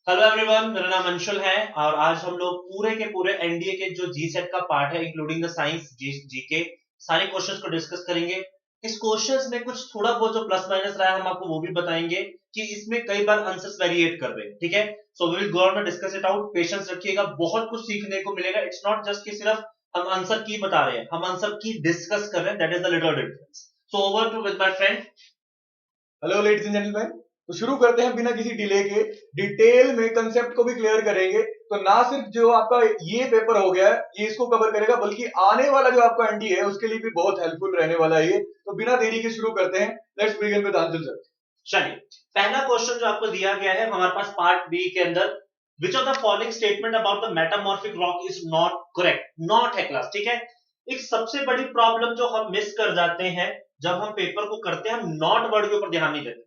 Hello everyone, मेरा नाम अंशुल है और आज हम लोग पूरे के पूरे एनडीए के जो जी सेट का पार्ट है इंक्लूडिंग द साइंस जी के सारे क्वेश्चंस को डिस्कस करेंगे। इस क्वेश्चंस में कुछ थोड़ा बहुत जो प्लस माइनस रहा है हम आपको वो भी बताएंगे कि इसमें कई बार आंसर्स वेरिएट कर रहे हैं। ठीक है, so we will go on discuss it out. Patience रखिएगा, बहुत कुछ सीखने को मिलेगा। इट्स नॉट जस्ट कि सिर्फ हम आंसर की बता रहे हैं, हम आंसर की डिस्कस कर रहे हैं। That is the little difference. So over to with my friend. Hello ladies and gentleman. तो शुरू करते हैं बिना किसी डिले के। डिटेल में कंसेप्ट को भी क्लियर करेंगे। तो ना सिर्फ जो आपका ये पेपर हो गया है ये इसको कवर करेगा, बल्कि आने वाला जो आपका एनडी है उसके लिए भी बहुत हेल्पफुल रहने वाला है ये। तो बिना देरी के शुरू करते हैं। Let's begin with answer sir. चलिए, पहला क्वेश्चन जो आपको दिया गया है हमारे पास पार्ट बी के अंदर, विच of the following statement about the metamorphic rock is not correct. Not है क्लास, ठीक है। एक सबसे बड़ी प्रॉब्लम जो हम मिस कर जाते हैं जब हम पेपर को करते हैं, हम नॉट वर्ड के ऊपर ध्यान नहीं देते,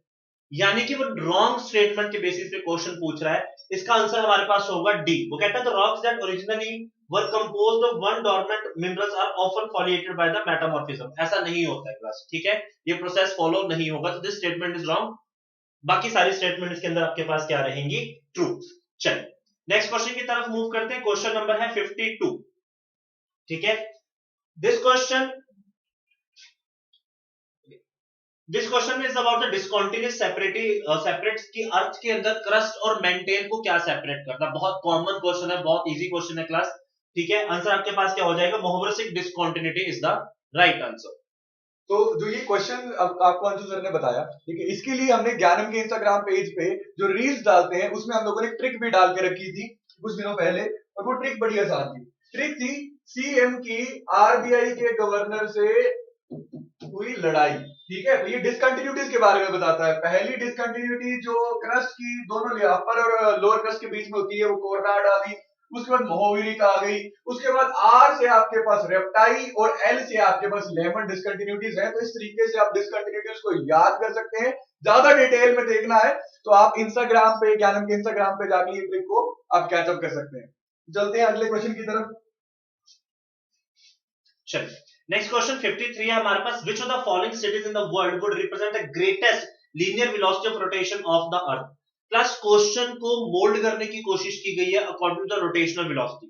यानी कि वो रॉन्ग स्टेटमेंट के बेसिस पे क्वेश्चन पूछ रहा है। इसका आंसर हमारे पास होगा डी। वो कहता है the rocks that originally were composed of one dormant minerals are often foliated by the metamorphism. ऐसा नहीं होता है क्लास, ठीक है। ये प्रोसेस फॉलो नहीं होगा, तो दिस स्टेटमेंट इज रॉन्ग। बाकी सारी स्टेटमेंट इसके अंदर आपके पास क्या रहेंगी? ट्रू। चलिए, नेक्स्ट क्वेश्चन की तरफ मूव करते हैं। क्वेश्चन नंबर है 52। ठीक है, this question this question is about the discontinuous separates की अर्थ के अंदर क्रस्ट और मेंटेन को क्या सेपरेट करता है। बहुत कॉमन क्वेश्चन है, बहुत इजी क्वेश्चन है क्लास। ठीक है, आंसर आपके पास क्या हो जाएगा? Mohorovicic discontinuity is the right answer. तो जो ये क्वेश्चन आपको अंशु सर ने बताया, ठीक है, इसके लिए हमने ज्ञानम के इंस्टाग्राम पेज पे जो रील्स डालते हैं उसमें हम लोगों ने ट्रिक भी डाल के रखी थी कुछ दिनों पहले। और वो ट्रिक बड़ी आसान थी। ट्रिक थी सीएम की आरबीआई के गवर्नर से हुई लड़ाई। ठीक है, तो ये डिसकंटिन्यूटीज के बारे में बताता है। पहली डिसकंटिन्यूटी जो क्रस्ट की दोनों अपर और लोअर क्रस्ट के बीच में होती है वो कोरनाड आ गई। उसके बाद मोहोविरिक आ गई। उसके बाद आर से आपके पास रेप्टाई और एल से आपके पास लेमन डिसकंटिन्यूटीज है। तो इस तरीके से आप डिसकंटिन्यूटीज को याद कर सकते हैं। ज्यादा डिटेल में देखना है तो आप इंस्टाग्राम पे, ज्ञानम के इंस्टाग्राम पे जाके ये ट्रिक को आप कैचअप कर सकते हैं। चलते हैं अगले क्वेश्चन की तरफ। चलिए, नेक्स्ट क्वेश्चन 53 है हमारे पास। Which of the following cities in the world would represent the greatest linear velocity of rotation of the earth. Plus question को मोल्ड करने की कोशिश की गई है according to the rotational velocity.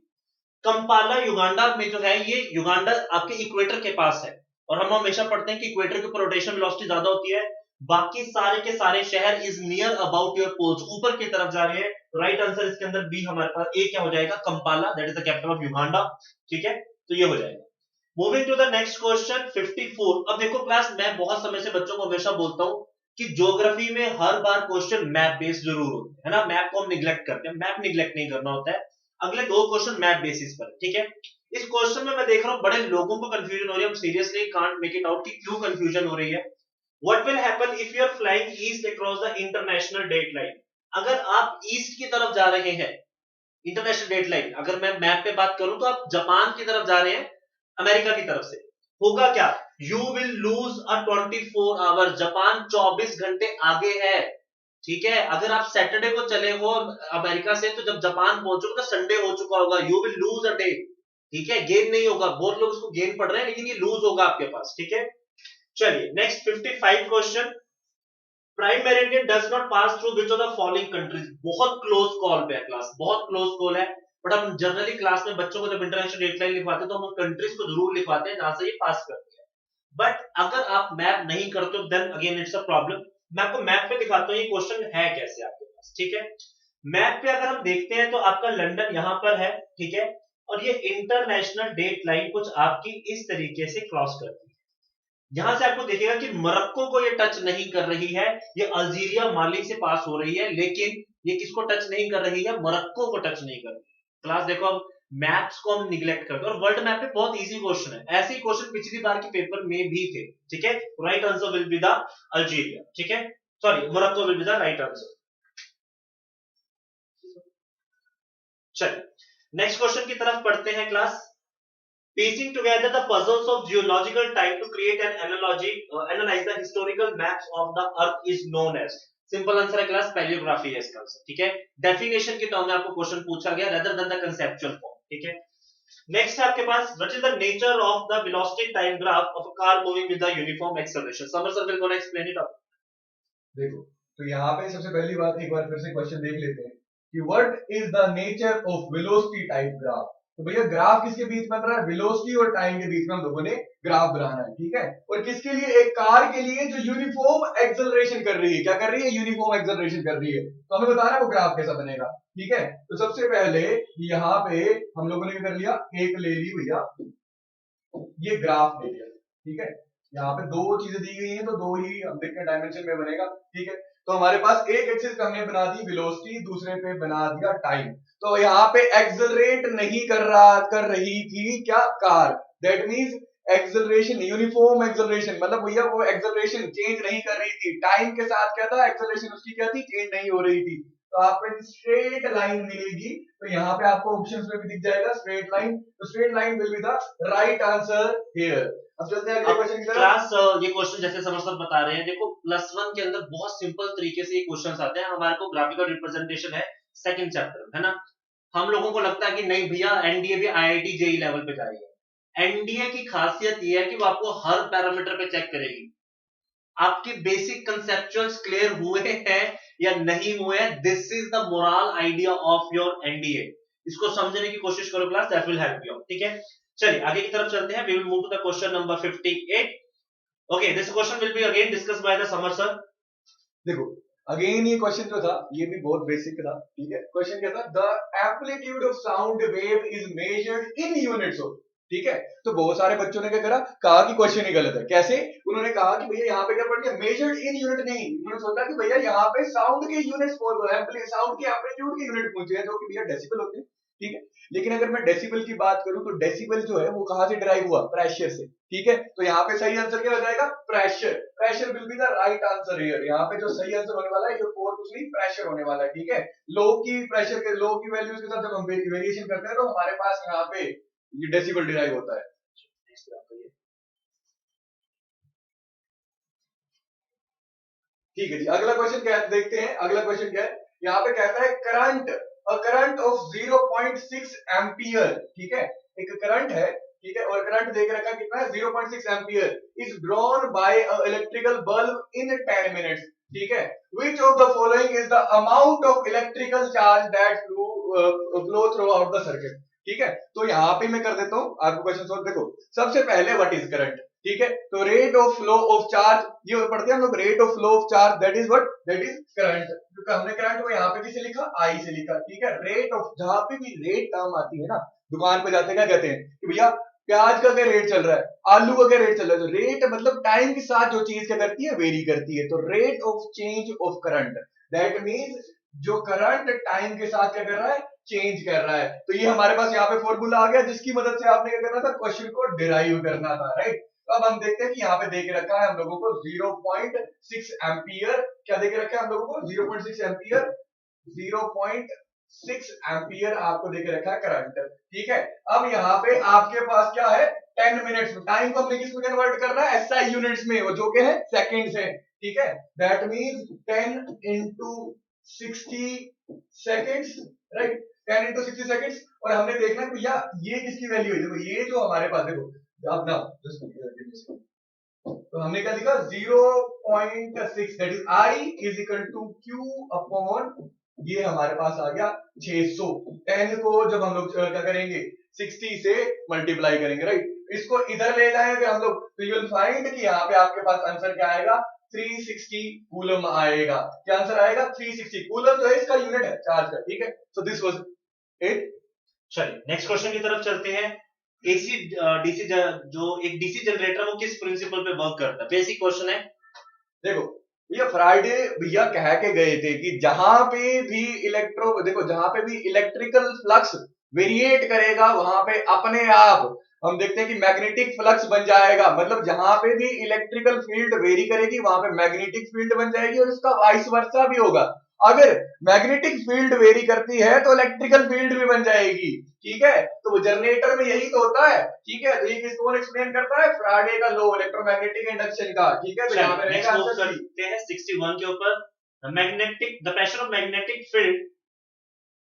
Kampala Uganda में जो है, ये युगांडा आपके इक्वेटर के पास है और हम हमेशा पढ़ते हैं कि इक्वेटर के ऊपर रोटेशनल वेलोसिटी ज्यादा होती है। बाकी सारे के सारे शहर is near about your poles, ऊपर की तरफ जा रहे हैं। राइट आंसर इसके अंदर बी हमारे पास। ए क्या हो जाएगा? Kampala, that is the capital of Uganda. ठीक है, तो ये हो जाएगा। Moving to the next question 54। अब देखो क्लास, मैं बहुत समय से बच्चों को हमेशा बोलता हूं कि ज्योग्राफी में हर बार क्वेश्चन मैप बेस्ड जरूर होते हैं, है ना। मैप को हम निग्लेक्ट करते हैं, मैप निग्लेक्ट नहीं करना होता है। अगले दो क्वेश्चन मैप बेसिस पर, ठीक है। इस क्वेश्चन में मैं देख रहा हूं बड़े लोगों को कंफ्यूजन हो रही है। Seriously can't make it out कि क्यों कंफ्यूजन हो रही है। What will happen if you are flying east across the international date line. अगर आप ईस्ट की तरफ जा रहे हैं, इंटरनेशनल डेट लाइन, अगर मैं मैप पे बात करूं तो आप जापान की तरफ जा रहे हैं, अमेरिका की तरफ से, होगा क्या? You will lose a 24 hour. Japan 24 घंटे आगे है। ठीक है, अगर आप सैटरडे को चले हो अमेरिका से, तो जब जापान पहुंचोगे तो संडे हो चुका होगा। You will lose a day. ठीक है, गेन नहीं होगा। बहुत लोग इसको गेन पढ़ रहे हैं, लेकिन ये लूज होगा आपके पास। ठीक है, चलिए next 55 question. Prime meridian does not pass through which of the following countries. बहुत क्लोज कॉल पे है क्लास, बहुत क्लोज कॉल है। बट हम जनरली क्लास में बच्चों को जब इंटरनेशनल डेट लाइन लिखवाते हैं तो हम कंट्रीज को जरूर लिखवाते हैं जहां से ये पास करते हैं। बट अगर आप मैप नहीं करते हो then again it's a problem. मैं आपको मैप पे दिखाता हूँ ये क्वेश्चन है कैसे आपके पास। ठीक है, मैप पे अगर हम देखते हैं तो आपका लंदन यहां पर है, ठीक है। और ये इंटरनेशनल डेट लाइन कुछ आपकी इस तरीके से क्रॉस करती है। यहां से आपको देखिएगा कि मोरक्को को ये टच नहीं कर रही है, ये अल्जीरिया माली से पास हो रही है, लेकिन ये किसको टच नहीं कर रही है? मोरक्को को टच नहीं कर रही है। क्लास देखो, अब मैप्स को हम निग्लेक्ट करते हैं और वर्ल्ड मैप पे बहुत इजी क्वेश्चन है। ऐसे ही क्वेश्चन पिछली बार के पेपर में भी थे। ठीक है, right answer will be the Algeria. ठीक है, sorry, Morocco will be the right answer. चलिए, नेक्स्ट क्वेश्चन की तरफ पढ़ते हैं class. Piecing together the puzzles of geological time to create an analogy, analyze the historical maps of the earth is known as। Simple answer है class, palaeography है इसका answer. ठीक है, डेफिनेशन के टर्म में आपको क्वेश्चन पूछा गया rather than the conceptual form. ठीक है, नेक्स्ट है आपके पास, what is the nature of the velocity time graph of a car moving with the uniform acceleration. Samar sir will gonna explain it up. देखो, तो यहाँ पे सबसे पहली बात एक बार फिर से क्वेश्चन देख लेते हैं। कि what is the nature of velocity type graph. तो भैया ग्राफ किसके बीच बन रहा है, वेलोसिटी और टाइम के बीच में हम लोगों ने ग्राफ बनाना है, ठीक है। और किसके लिए, एक कार के लिए जो यूनिफॉर्म एक्सेलरेशन कर रही है, क्या कर रही है, यूनिफॉर्म एक्सेलरेशन कर रही है। तो हमें बताना है वो ग्राफ कैसा बनेगा, ठीक है। तो सबसे पहले यहाँ पे हम लोगों ने क्या कर लिया, एक ले ली भैया ये ग्राफ ले लिया, ठीक है। यहाँ पे दो चीजें दी गई हैं तो दो ही हम देखते हैं डायमेंशन में बनेगा, ठीक है। तो हमारे पास एक एक्सिस पे हमने बना दी वेलोसिटी, दूसरे पे बना दिया टाइम। तो यहाँ पे एक्सेलरेट नहीं कर रही थी क्या, car. That means acceleration, uniform acceleration, मतलब भैया वो एक्सेलरेशन चेंज नहीं कर रही थी। टाइम के साथ क्या था, एक्सेलरेशन उसकी क्या थी, चेंज नहीं हो रही थी। तो आपको एक स्ट्रेट लाइन मिलेगी। तो यहाँ पे आपको ऑप्शंस में भी दिख जाएगा स्ट्रेट लाइन। तो straight line will be the right answer here. अब चलते हैं अगले क्वेश्चन की तरफ। क्लास ये क्वेश्चन जैसे समर सर बता रहे हैं, देखो +1 के अंदर बहुत सिंपल तरीके से ये क्वेश्चंस आते हैं। हमारे को ग्राफिकल रिप्रेजेंटेशन है सेकंड चैप्टर, है ना। हम लोगों को लगता है कि नहीं भैया एनडीए भी आईआईटी जेई लेवल पे जाएगी। एनडीए की खासियत ये है कि वो आपको हर पैरामीटर पे चेक करेगी, आपके बेसिक कंसेप्चुअल्स क्लियर हुए हैं या नहीं हुए हैं। This is the moral idea of your NDA. इसको समझने की कोशिश करो class, that will help you, ठीक है। चलिए आगे की तरफ चलते हैं। We will move to the question number 58। Okay, this question will be again discussed by the Samar sir. देखो अगेन ये क्वेश्चन जो था ये भी बहुत बेसिक था, ठीक है। क्वेश्चन क्या था, the amplitude of sound wave is measured in units of, ठीक है। तो बहुत सारे बच्चों ने क्या करा, कहा कि क्वेश्चन ही गलत है। कैसे, उन्होंने कहा कि भैया यहाँ पे क्या पढ़ लिया, मेजर्ड इन यूनिट नहीं, उन्होंने सोचा कि भैया यहाँ पे साउंड के यूनिट्स साउंड के एम्पलीट्यूड के यूनिट पूछे हैं जो कि भैया डेसिबल होते हैं, ठीक है। लेकिन अगर मैं डेसिबल की बात करूं तो डेसिबल जो है वो कहां से डिराइव हुआ, प्रेशर से, ठीक है। तो यहाँ पे सही आंसर क्या हो जाएगा, pressure. Pressure will be the right answer here. यहाँ पे जो सही आंसर होने वाला है ये फोर कुछ नहीं, प्रेशर होने वाला है, ठीक है। लो की प्रेशर के, लो की वैल्यूज के साथ जब हम वेरिएशन करते हैं तो हमारे पास यहाँ पे ये डेसिबल डिराइव होता है। ठीक है जी, अगला क्वेश्चन क्या है देखते हैं। अगला क्वेश्चन क्या है, यहाँ पे कहता है current, a current of 0.6 ampere, ठीक है। एक करंट है, ठीक है, और करंट देख रखा कितना है, 0.6 ampere is drawn by electrical bulb in 10 minutes, ठीक है। विच of the following is the amount of electrical charge that flow through out the circuit, ठीक है। तो यहाँ पे मैं कर देता हूँ आपको क्वेश्चन सॉल्व। देखो सबसे पहले व्हाट इज करंट, ठीक है। तो rate of flow of charge, ये पढ़ते हैं हम लोग, rate of flow of charge that is what, that is current. तो हमने करंट को यहाँ पे किसे लिखा, आई से लिखा, ठीक है। रेट ऑफ, जहां पे भी रेट टर्म आती है ना, दुकान पे जाते क्या कहते हैं कि भैया प्याज का क्या रेट चल रहा है, आलू का क्या रेट चल रहा है। तो रेट मतलब टाइम के साथ जो चीज क्या करती है, वेरी करती है। तो rate of change of current, that means जो करंट टाइम के साथ क्या कर रहा है, चेंज कर रहा है। तो ये हमारे पास यहाँ पे फॉर्मूला आ गया जिसकी मदद से आपने क्या करना था, क्वेश्चन को डिराइव करना था, राइट। तो अब हम देखते हैं कि यहाँ पे दे के रखा है हम लोगों को 0.6 एम्पियर, क्या दे के रखा है हम लोगों को 0.6 एम्पियर, 0.6 एम्पियर आपको दे के रखा है करंट, ठीक है। अब यहाँ पे आपके पास क्या है, 10 मिनट्स में। टाइम को हमने किस में कन्वर्ट करना है, एसआई यूनिट्स में, वो जो के है सेकंड्स है, ठीक है। That means 10 into 60 seconds, right, 10 into 60 seconds. और हमने देखना है भैया ये किसकी वैल्यू है, देखो ये जो हमारे पास, देखो अब ना जस्ट, तो हमने क्या लिखा 0.6, that is I is equal to Q upon, ये हमारे पास आ गया 600। 10 को जब हम लोग क्या करेंगे, 60 से मल्टीप्लाई करेंगे, राइट। इसको इधर ले जाएंगे हम लोग तो यू विल फाइंड कि यहाँ पे आपके पास आंसर क्या आएगा, 360 कूलम आएगा। क्या आंसर आएगा, 360 कूलम जो है इसका यूनिट है चार्ज का, ठीक है। So this was it. चलिए नेक्स्ट क्वेश्चन की तरफ चलते हैं। एसी डीसी जो एक डीसी जनरेटर वो किस प्रिंसिपल पे वर्क करता है, बेसिक क्वेश्चन है। देखो भैया फ्राइडे भैया कह के गए थे कि जहां पे भी देखो जहां पे भी इलेक्ट्रिकल फ्लक्स वेरिएट करेगा वहां पे अपने आप हम देखते हैं कि मैग्नेटिक फ्लक्स बन जाएगा। मतलब जहां पे भी इलेक्ट्रिकल फील्ड वेरी करेगी वहां पे मैग्नेटिक फील्ड बन जाएगी, और इसका वाइस वर्सा भी होगा। अगर मैग्नेटिक फील्ड वेरी करती है तो इलेक्ट्रिकल फील्ड भी बन जाएगी, ठीक है। तो वो जनरेटर में यही तो होता है, ठीक है। तो ये किसको कौन एक्सप्लेन करता है, फ्राडे का लॉ इलेक्ट्रोमैग्नेटिक इंडक्शन का, ठीक है। तो यहाँ पे रहेगा आंसर सी। करते हैं 61 के ऊपर। Magnetic, the pressure of magnetic field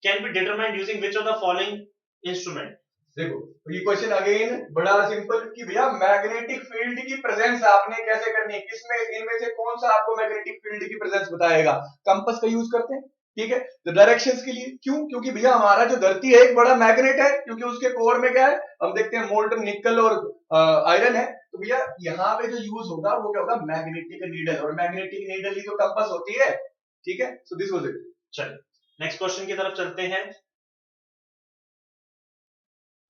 can be determined using which of the following instrument. देखो तो ये क्वेश्चन अगेन बड़ा सिंपल कि भैया मैग्नेटिक फील्ड की प्रेजेंस आपने कैसे करनी है, किसमें इनमें से कौन सा आपको मैग्नेटिक फील्ड की प्रेजेंस बताएगा। कंपास का यूज करते हैं, ठीक है। तो डायरेक्शंस के लिए क्यों, क्योंकि भैया हमारा जो धरती है एक बड़ा मैग्नेट है, क्योंकि उसके कोर में क्या है, हम देखते हैं मोल्टन निकल और आयरन है। तो भैया यहाँ पे जो यूज होगा वो क्या होगा, मैग्नेटिक नीडल, और मैग्नेटिक नीडल ही तो कंपास होती है। ठीक है, सो दिस वाज इट। चलिए नेक्स्ट क्वेश्चन की तरफ चलते हैं।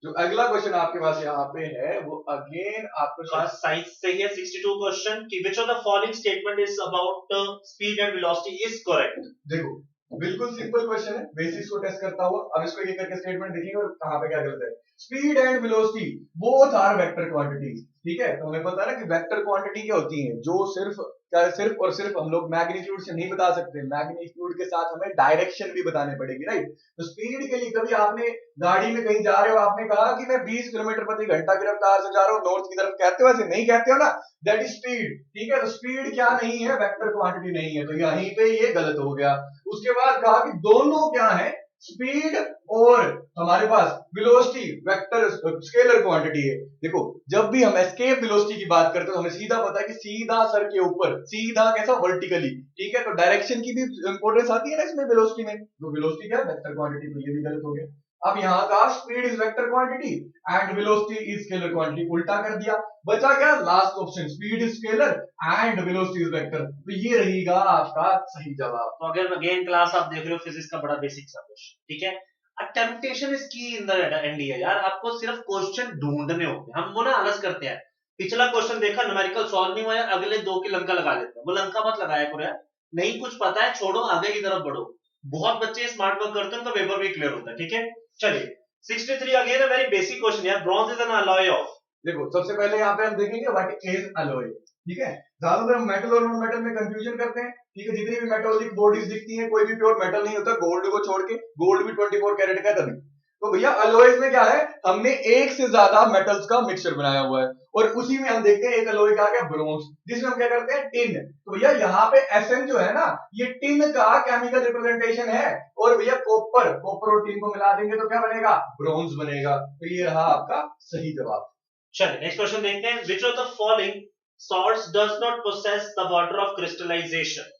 जो अगला क्वेश्चन आपके पास यहाँ पे है वो अगेन आपको साइंस से ही है। 62 क्वेश्चन कि which of the following statement is about speed and velocity is correct। देखो बिल्कुल सिंपल क्वेश्चन है, बेसिक्स को टेस्ट करता हुआ। अब इसको ये करके स्टेटमेंट देखेंगे और कहां पे क्या गलत है। Speed and velocity both are vector quantities. ठीक है, तो हमें पता है ना कि वेक्टर क्वांटिटी क्या होती है, जो सिर्फ क्या सिर्फ और सिर्फ हम लोग मैग्नीट्यूड से नहीं बता सकते, मैग्नीट्यूड के साथ हमें डायरेक्शन भी बताने पड़ेगी, राइट। तो स्पीड के लिए कभी आपने गाड़ी में कहीं जा रहे हो, आपने कहा कि मैं 20 किलोमीटर प्रति घंटा की रफ्तार से जा रहा हूँ नॉर्थ की तरफ, कहते हो ऐसे नहीं कहते हो ना, दैट इज स्पीड। ठीक है, तो स्पीड क्या नहीं है, वेक्टर क्वांटिटी नहीं है, तो यहीं पे ये गलत हो गया। उसके बाद कहा कि दोनों क्या है, स्पीड और हमारे पास वेलोसिटी वेक्टर स्केलर क्वांटिटी है। देखो जब भी हम एस्केप वेलोसिटी की बात करते हैं तो हमें सीधा पता है कि सीधा सर के ऊपर, सीधा कैसा, वर्टिकली। ठीक है, तो डायरेक्शन की भी इंपॉर्टेंस आती है ना इसमें वेलोसिटी में, तो वेलोसिटी क्या है, वेक्टर क्वांटिटी, तो ये भी गलत हो गया। अब यहाँ का speed is vector quantity and velocity is scalar quantity, उल्टा कर दिया। बचा क्या, last option, speed is scalar and velocity is vector, तो ये रहेगा आपका सही जवाब। तो अगर अगेन क्लास आप देख रहे हो फिजिक्स का बड़ा बेसिक सा क्वेश्चन, ठीक है। अ टेम्पटेशन इज की इन द एनडीए यार, आपको सिर्फ क्वेश्चन ढूंढने होते हैं। हम वो ना आलस करते हैं, पिछला क्वेश्चन देखा न्यूमेरिकल सॉल्व नहीं हुआ यार, अगले दो की लंका लगा देते हैं। वो लंका मत लगाया करो यार, नहीं कुछ पता है छोड़ो, आगे की तरफ बढ़ो। बहुत बच्चे स्मार्ट वर्क करते हैं तो पेपर भी क्लियर होता है, ठीक है। चलिए 63 again a very basic question यार, bronze is an alloy of. देखो सबसे पहले यहाँ पे हम देखेंगे व्हाट इज अलॉय। ठीक है, ज्यादातर हम मेटल और नॉन मेटल में कंफ्यूजन करते हैं। ठीक है, जितनी भी मेटालिक बॉडीज दिखती हैं कोई भी प्योर मेटल नहीं होता, गोल्ड को छोड़ के, गोल्ड भी 24 कैरेट का है तभी। तो भैया अलॉयज में क्या है, हमने एक से ज्यादा मेटल्स का मिक्सचर बनाया हुआ है, और उसी में हम देखते हैं एक अलॉय का क्या, ब्रोंज, जिसमें हम क्या करते हैं, टिन। तो भैया यहाँ पे Sn जो है ना, ये टिन का केमिकल रिप्रेजेंटेशन है, और भैया कॉपर, कॉपर और टिन को मिला देंगे तो क्या बनेगा, ब्रोंज बनेगा। तो ये रहा आपका सही जवाब। चलिए नेक्स्ट क्वेश्चन देखते हैं। which of the following salts does not possess the water of crystallization।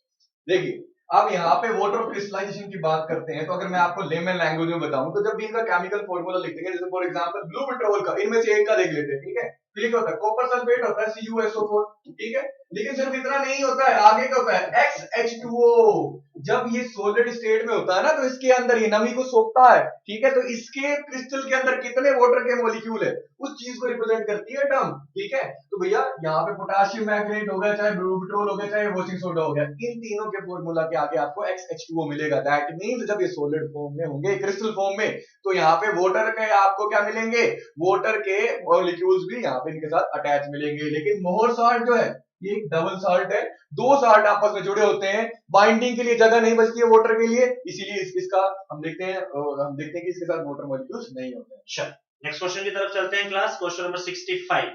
देखिए अब यहाँ पे वाटर ऑफ क्रिस्टलाइजेशन की बात करते हैं, तो अगर मैं आपको लेमन लैंग्वेज में बताऊं तो जब भी इनका केमिकल फॉर्मूला लिखेंगे, जैसे फॉर एग्जांपल ब्लू पेट्रोल का, इनमें से एक का देख लेते हैं। ठीक है, तो ये क्या होता है, कॉपर सल्फेट होता है CuSO4। ठीक है, लेकिन सिर्फ इतना नहीं होता है, आगे क्या होता है, XH2O। जब ये सॉलिड स्टेट में होता है ना, तो इसके अंदर ये नमी को सोखता है। ठीक है, तो इसके क्रिस्टल के अंदर कितने वाटर के मॉलिक्यूल है, उस चीज को रिप्रेजेंट करती है टर्म। ठीक है, तो भैया यहाँ पे पोटेशियम मैग्नेट हो गया, चाहे ब्लू पेट्रोल हो गया, चाहे वॉशिंग सोडा हो गया, इन तीनों के फॉर्मूला के आगे आपको XH2O मिलेगा। दैट मींस जब ये सॉलिड फॉर्म में होंगे, क्रिस्टल फॉर्म में, तो यहाँ पे वाटर के आपको क्या मिलेंगे, वाटर के मॉलिक्यूल्स भी यहाँ पे इनके साथ अटैच मिलेंगे। लेकिन मोहर साल्ट जो है ये एक डबल साल्ट है, दो साल्ट आपस में जुड़े होते हैं, बाइंडिंग के लिए जगह नहीं बचती है वाटर के लिए, इसीलिए इसका हम देखते हैं कि इसके साथ वाटर मॉलिक्यूल्स नहीं होते हैं। चल नेक्स्ट क्वेश्चन की तरफ चलते हैं क्लास, क्वेश्चन नंबर 65।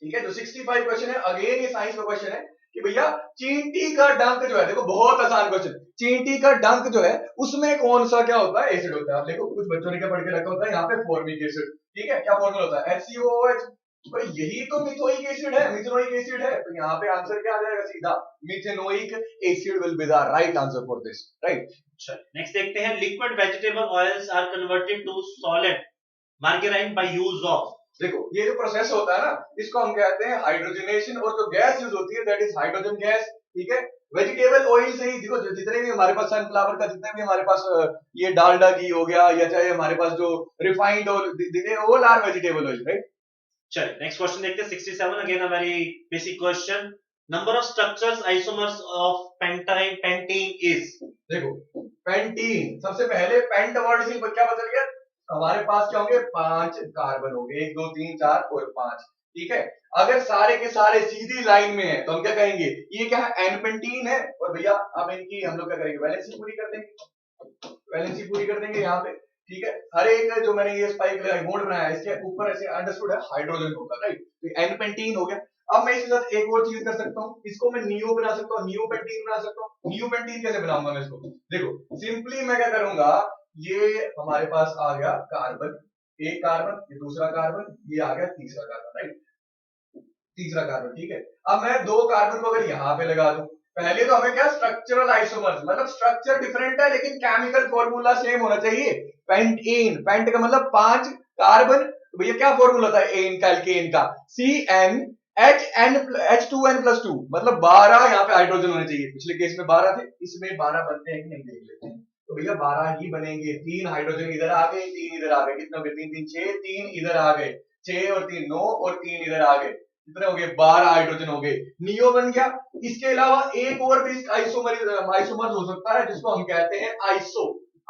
ठीक है, जो 65 क्वेश्चन है, अगेन ये साइंस का क्वेश्चन है कि भैया चींटी का डंक जो है, देखो बहुत आसान क्वेश्चन, चींटी का डंक जो है उसमें कौन सा क्या होता है, एसिड होता है। देखो कुछ बच्चों ने क्या पढ़ के रखा होता है यहाँ पे, फॉर्मिक एसिड। ठीक है, क्या फॉर्मूला होता है, HCOOH। भाई यही तो मिथोइक एसिड है, मिथेनोइक एसिड है, तो यहाँ पे आंसर क्या आ जाएगा, सीधा methanoic acid will be the right answer for this, right. Next देखते हैं, liquid vegetable oils are converted to solid margarine by use of. देखो ये जो प्रोसेस होता है ना, इसको हम कहते हैं हाइड्रोजनेशन, और जो गैस यूज होती है दैट इज हाइड्रोजन गैस। ठीक है, वेजिटेबल ऑयल से ही देखो, जितने भी हमारे पास सनफ्लावर का, जितने भी हमारे पास ये डालडा घी हो गया, या चाहे हमारे पास जो refined oil, all are vegetable oil, right. चलिए नेक्स्ट क्वेश्चन देखते हैं 67, again a very basic question. Number of structures isomers of pentane is. देखो पेंटीन, सबसे पहले पेंट वर्ड से क्या बदल गया, हमारे पास क्या होंगे, 5 कार्बन होंगे, 1 2 3 4 और 5। ठीक है, अगर सारे के सारे सीधी लाइन में है तो हम क्या कहेंगे, ये क्या है, एन पेंटीन है। और भैया अब इनकी हम लोग क्या करेंगे, वैलेंसी पूरी कर देंगे, वैलेंसी पूरी कर देंगे यहाँ पे। ठीक है, हर एक जो मैंने ये स्पाइक बोर्ड बनाया है, इसके ऊपर ऐसे अंडरस्टूड है हाइड्रोजन होगा, राइट, तो एन पेंटीन हो गया। अब मैं इसके साथ एक और चीज कर सकता हूँ, इसको मैं नियो बना सकता हूँ, नियो पेंटीन बना सकता हूँ। नियो पेंटीन कैसे बनाऊंगा मैं इसको, देखो सिंपली मैं क्या करूंगा, ये हमारे पास आ गया कार्बन, एक कार्बन, ये दूसरा कार्बन, ये आ गया तीसरा कार्बन, राइट, तीसरा कार्बन। ठीक है, अब मैं 2 कार्बन को अगर यहाँ पे लगा दूं, पहले तो हमें क्या स्ट्रक्चरल आइसोमर्स, मतलब स्ट्रक्चर डिफरेंट है लेकिन केमिकल फॉर्मूला सेम होना चाहिए। पेंटेन, पेंट का मतलब 5 कार्बन, तो भैया क्या फॉर्मूला था एन का, एल्केन का, CnHn H2n+2, मतलब 12 यहाँ पे हाइड्रोजन होने चाहिए। पिछले केस में 12 थे, इसमें 12 बनते हैं कि नहीं देख लेते हैं। तो भैया 12 ही बनेंगे। 3 हाइड्रोजन इधर आ गए, 3 इधर आ गए, कितना हो गए, 3 3 6, 3 इधर आ गए, 6 और 3 9 और 3 इधर आ गए, कितने हो गए, 12 हाइड्रोजन हो गए, नियो बन गया। इसके अलावा एक और भी आइसोमर हो सकता है जिसको हम कहते हैं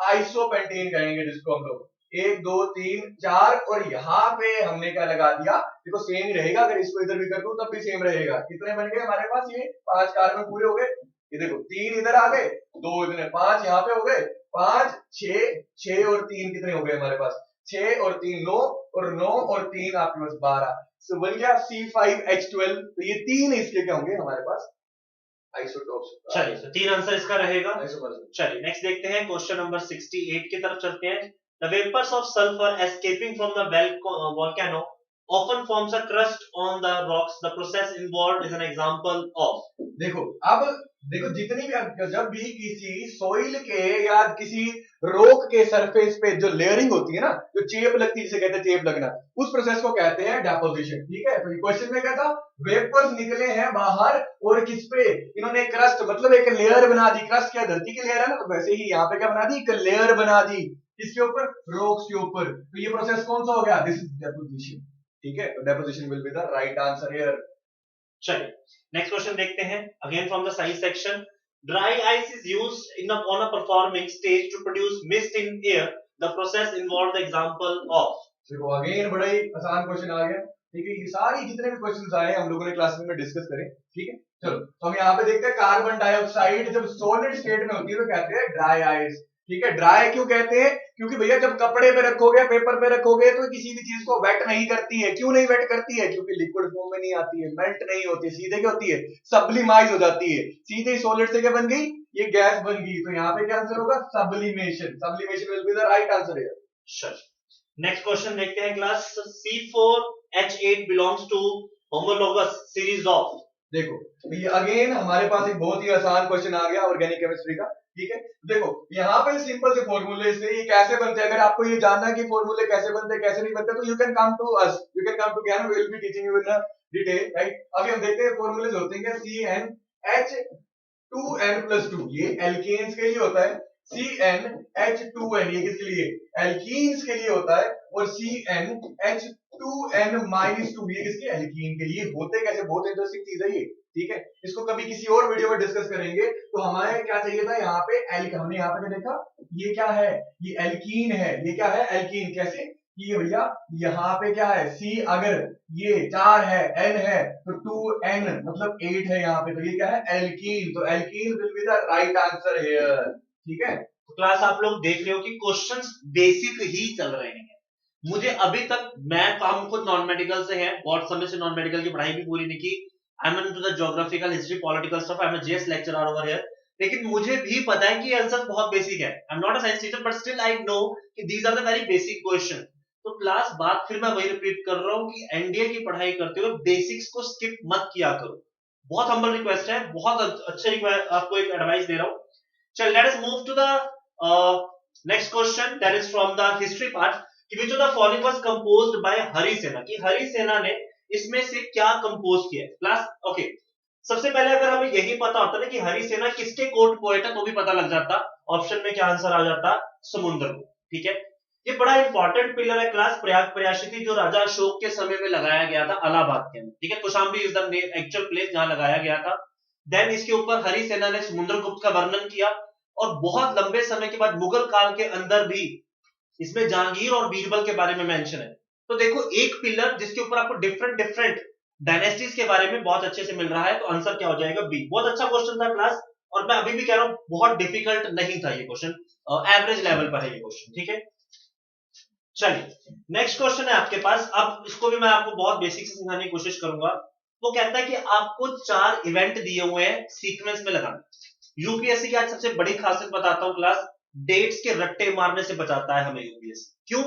आइसोपेंटेन कहेंगे, जिसको हम लोग 1 2 3 4, और यहाँ पे हमने क्या लगा दिया, देखो सेम ही रहेगा, अगर इसको इधर भी कर दूं तब भी सेम रहेगा। कितने बन गए हमारे पास, ये 5 कार्बन पूरे हो गए। ये देखो 3 इधर आ गए, 2 इधर, 5 यहाँ पे हो गए, 5 6 6 और 3 कितने हो गए हमारे पास, 6 और 3 9, और 9 और 3 आपके पास 12, तो बन गया C5H12। तो ये 3 इसके क्या होंगे हमारे पास, आइसोटोप्स। चलिए, तो 3 आंसर इसका रहेगा। आइसोमर्स। चलिए नेक्स्ट देखते हैं, क्वेश्चन नंबर 68 की तरफ चलते हैं। The vapours of sulphur escaping from the volcano often forms a crust on the rocks. The process involved is an example of. देखो अब देखो, जितनी भी, जब भी किसी सोइल के या किसी रॉक के सरफेस पे जो लेयरिंग होती है ना, जो चेप लगती है, जिसे कहते हैं चेप लगना, उस प्रोसेस को कहते हैं डेपोजिशन। ठीक है, तो क्वेश्चन में क्या था, वेपर्स निकले हैं बाहर, और किस पे, इन्होंने क्रस्ट, मतलब एक लेयर बना दी। क्रस्ट क्या, धरती की लेयर है ना, तो वैसे ही यहाँ पे क्या बना दी, एक लेयर बना दी, किसके ऊपर, रॉक्स के ऊपर। तो ये प्रोसेस कौन सा हो गया, दिस इज डेपोजिशन। ठीक है, तो deposition will be the right answer here. चलिए नेक्स्ट क्वेश्चन देखते हैं, again from the science section. Dry ice is used in on a performing stage to produce mist in air. The process involve the example of. देखो अगेन बड़ा ही आसान question आ गया। ठीक है, ये सारी जितने भी क्वेश्चंस आए हम लोगों ने क्लास में डिस्कस करे। ठीक है, चलो तो हम यहाँ पे देखते हैं, कार्बन डाइऑक्साइड जब सॉलिड स्टेट में होती है तो कहते हैं ड्राई आइस। ठीक है, ड्राई क्यों कहते हैं, क्योंकि भैया जब कपड़े पे रखोगे, पेपर पे रखोगे, तो किसी भी चीज को वेट नहीं करती है। क्यों नहीं वेट करती है, क्योंकि लिक्विड फॉर्म में नहीं आती है, मेल्ट नहीं होती है, सीधे क्या होती है, सब्लिमाइज हो जाती है। सीधे ही सॉलिड से क्या बन गई, ये गैस बन गई। तो यहाँ पे क्या आंसर होगा, sublimation. Sublimation will be the right answer है। Sure. नेक्स्ट क्वेश्चन देखते हैं class. C4H8 belongs to homologous series of। देखो तो ये अगेन हमारे पास एक बहुत ही आसान क्वेश्चन आ गया ऑर्गेनिक केमिस्ट्री का। ठीक है, देखो यहाँ पे सिंपल से फॉर्मूले से ये कैसे बनते हैं, अगर आपको ये जानना है कि फॉर्मूले कैसे बनते हैं कैसे नहीं बनते, तो you can come to us, you can come to Gyan, we will be teaching you in detail. Right, अभी हम देखते हैं फॉर्मूले होते हैं CnH2n+2, ये एल्केन्स के लिए होता है। CnH2n ये किसके लिए, एल्कीन्स के लिए होता है। और CnH2n-2 ये किसके, एल्कीन के लिए। होते कैसे, बहुत इंटरेस्टिंग चीज है ये। ठीक है, इसको कभी किसी और वीडियो में डिस्कस करेंगे। तो हमें क्या चाहिए था यहाँ पे, हमने यहाँ पे देखा, ये क्या है, ये एल्कीन है। ये क्या है, एल्कीन। कैसे, ये भैया यहाँ पे क्या है, C अगर ये 4 है, N है, तो 2N मतलब 8 है यहाँ पे, तो ये क्या है, एल्कीन। तो alkene will be the right answer here. ठीक है, तो क्लास आप लोग देख रहे हो कि क्वेश्चंस बेसिक ही चल रहे हैं। मुझे अभी तक, मैं काम खुद नॉन मेडिकल से है, बहुत समय से नॉन मेडिकल की पढ़ाई भी पूरी नहीं की। I am into the geographical, history, political stuff. I am a GS lecturer over here. लेकिन मुझे भी पता है कि ये आंसर बहुत बेसिक है। I am not a science teacher, but still I know कि these are the very basic question. तो क्लास बात फिर मैं वही रिपीट कर रहा हूँ कि एनडीए की पढ़ाई करते हुए बेसिक्स को स्किप मत किया करो। बहुत हम्बल रिक्वेस्ट है, बहुत अच्छे रिक्वेस्ट, आपको एक एडवाइस दे रहा हूँ। चल, let us move to the next question, that is from the history part. Which of the following was composed by Hari Sena, कि हरि सेना ने इसमें से क्या कंपोज किया है क्लास। ओके, सबसे पहले अगर हमें यही पता होता ना कि हरि सेना किसके कोर्ट पोएट है, तो भी पता लग जाता। ऑप्शन में क्या आंसर आ जाता, समुद्र को। ठीक है, ये बड़ा इंपॉर्टेंट पिलर है क्लास। प्रयाग प्रयाशिति जो राजा अशोक के समय में लगाया गया था इलाहाबाद के अंदर। ठीक है, Kaushambi is the actual place जहां लगाया गया था। देन इसके ऊपर हरि सेना ने समुद्रगुप्त का वर्णन किया, और बहुत लंबे समय के बाद मुगल काल के अंदर भी इसमें जहांगीर और बीरबल के बारे में मेंशन है। तो देखो, एक पिलर जिसके ऊपर आपको डिफरेंट डिफरेंट डायनेस्टीज के बारे में बहुत अच्छे से मिल रहा है, तो आंसर क्या हो जाएगा, बी। बहुत अच्छा क्वेश्चन था क्लास, और मैं अभी भी कह रहा हूं बहुत डिफिकल्ट नहीं था ये क्वेश्चन, एवरेज लेवल पर है ये क्वेश्चन। ठीक है, चलिए नेक्स्ट क्वेश्चन है आपके पास। अब इसको भी मैं आपको बहुत बेसिक से समझाने की कोशिश करूंगा। वो कहता है कि आपको 4 इवेंट दिए हुए हैं सीक्वेंस में लगाना। यूपीएससी की आज सबसे बड़ी खासियत बताता हूं क्लास, डेट्स के रट्टे मारने से बचाता है हमें यूपीएससी। क्यों,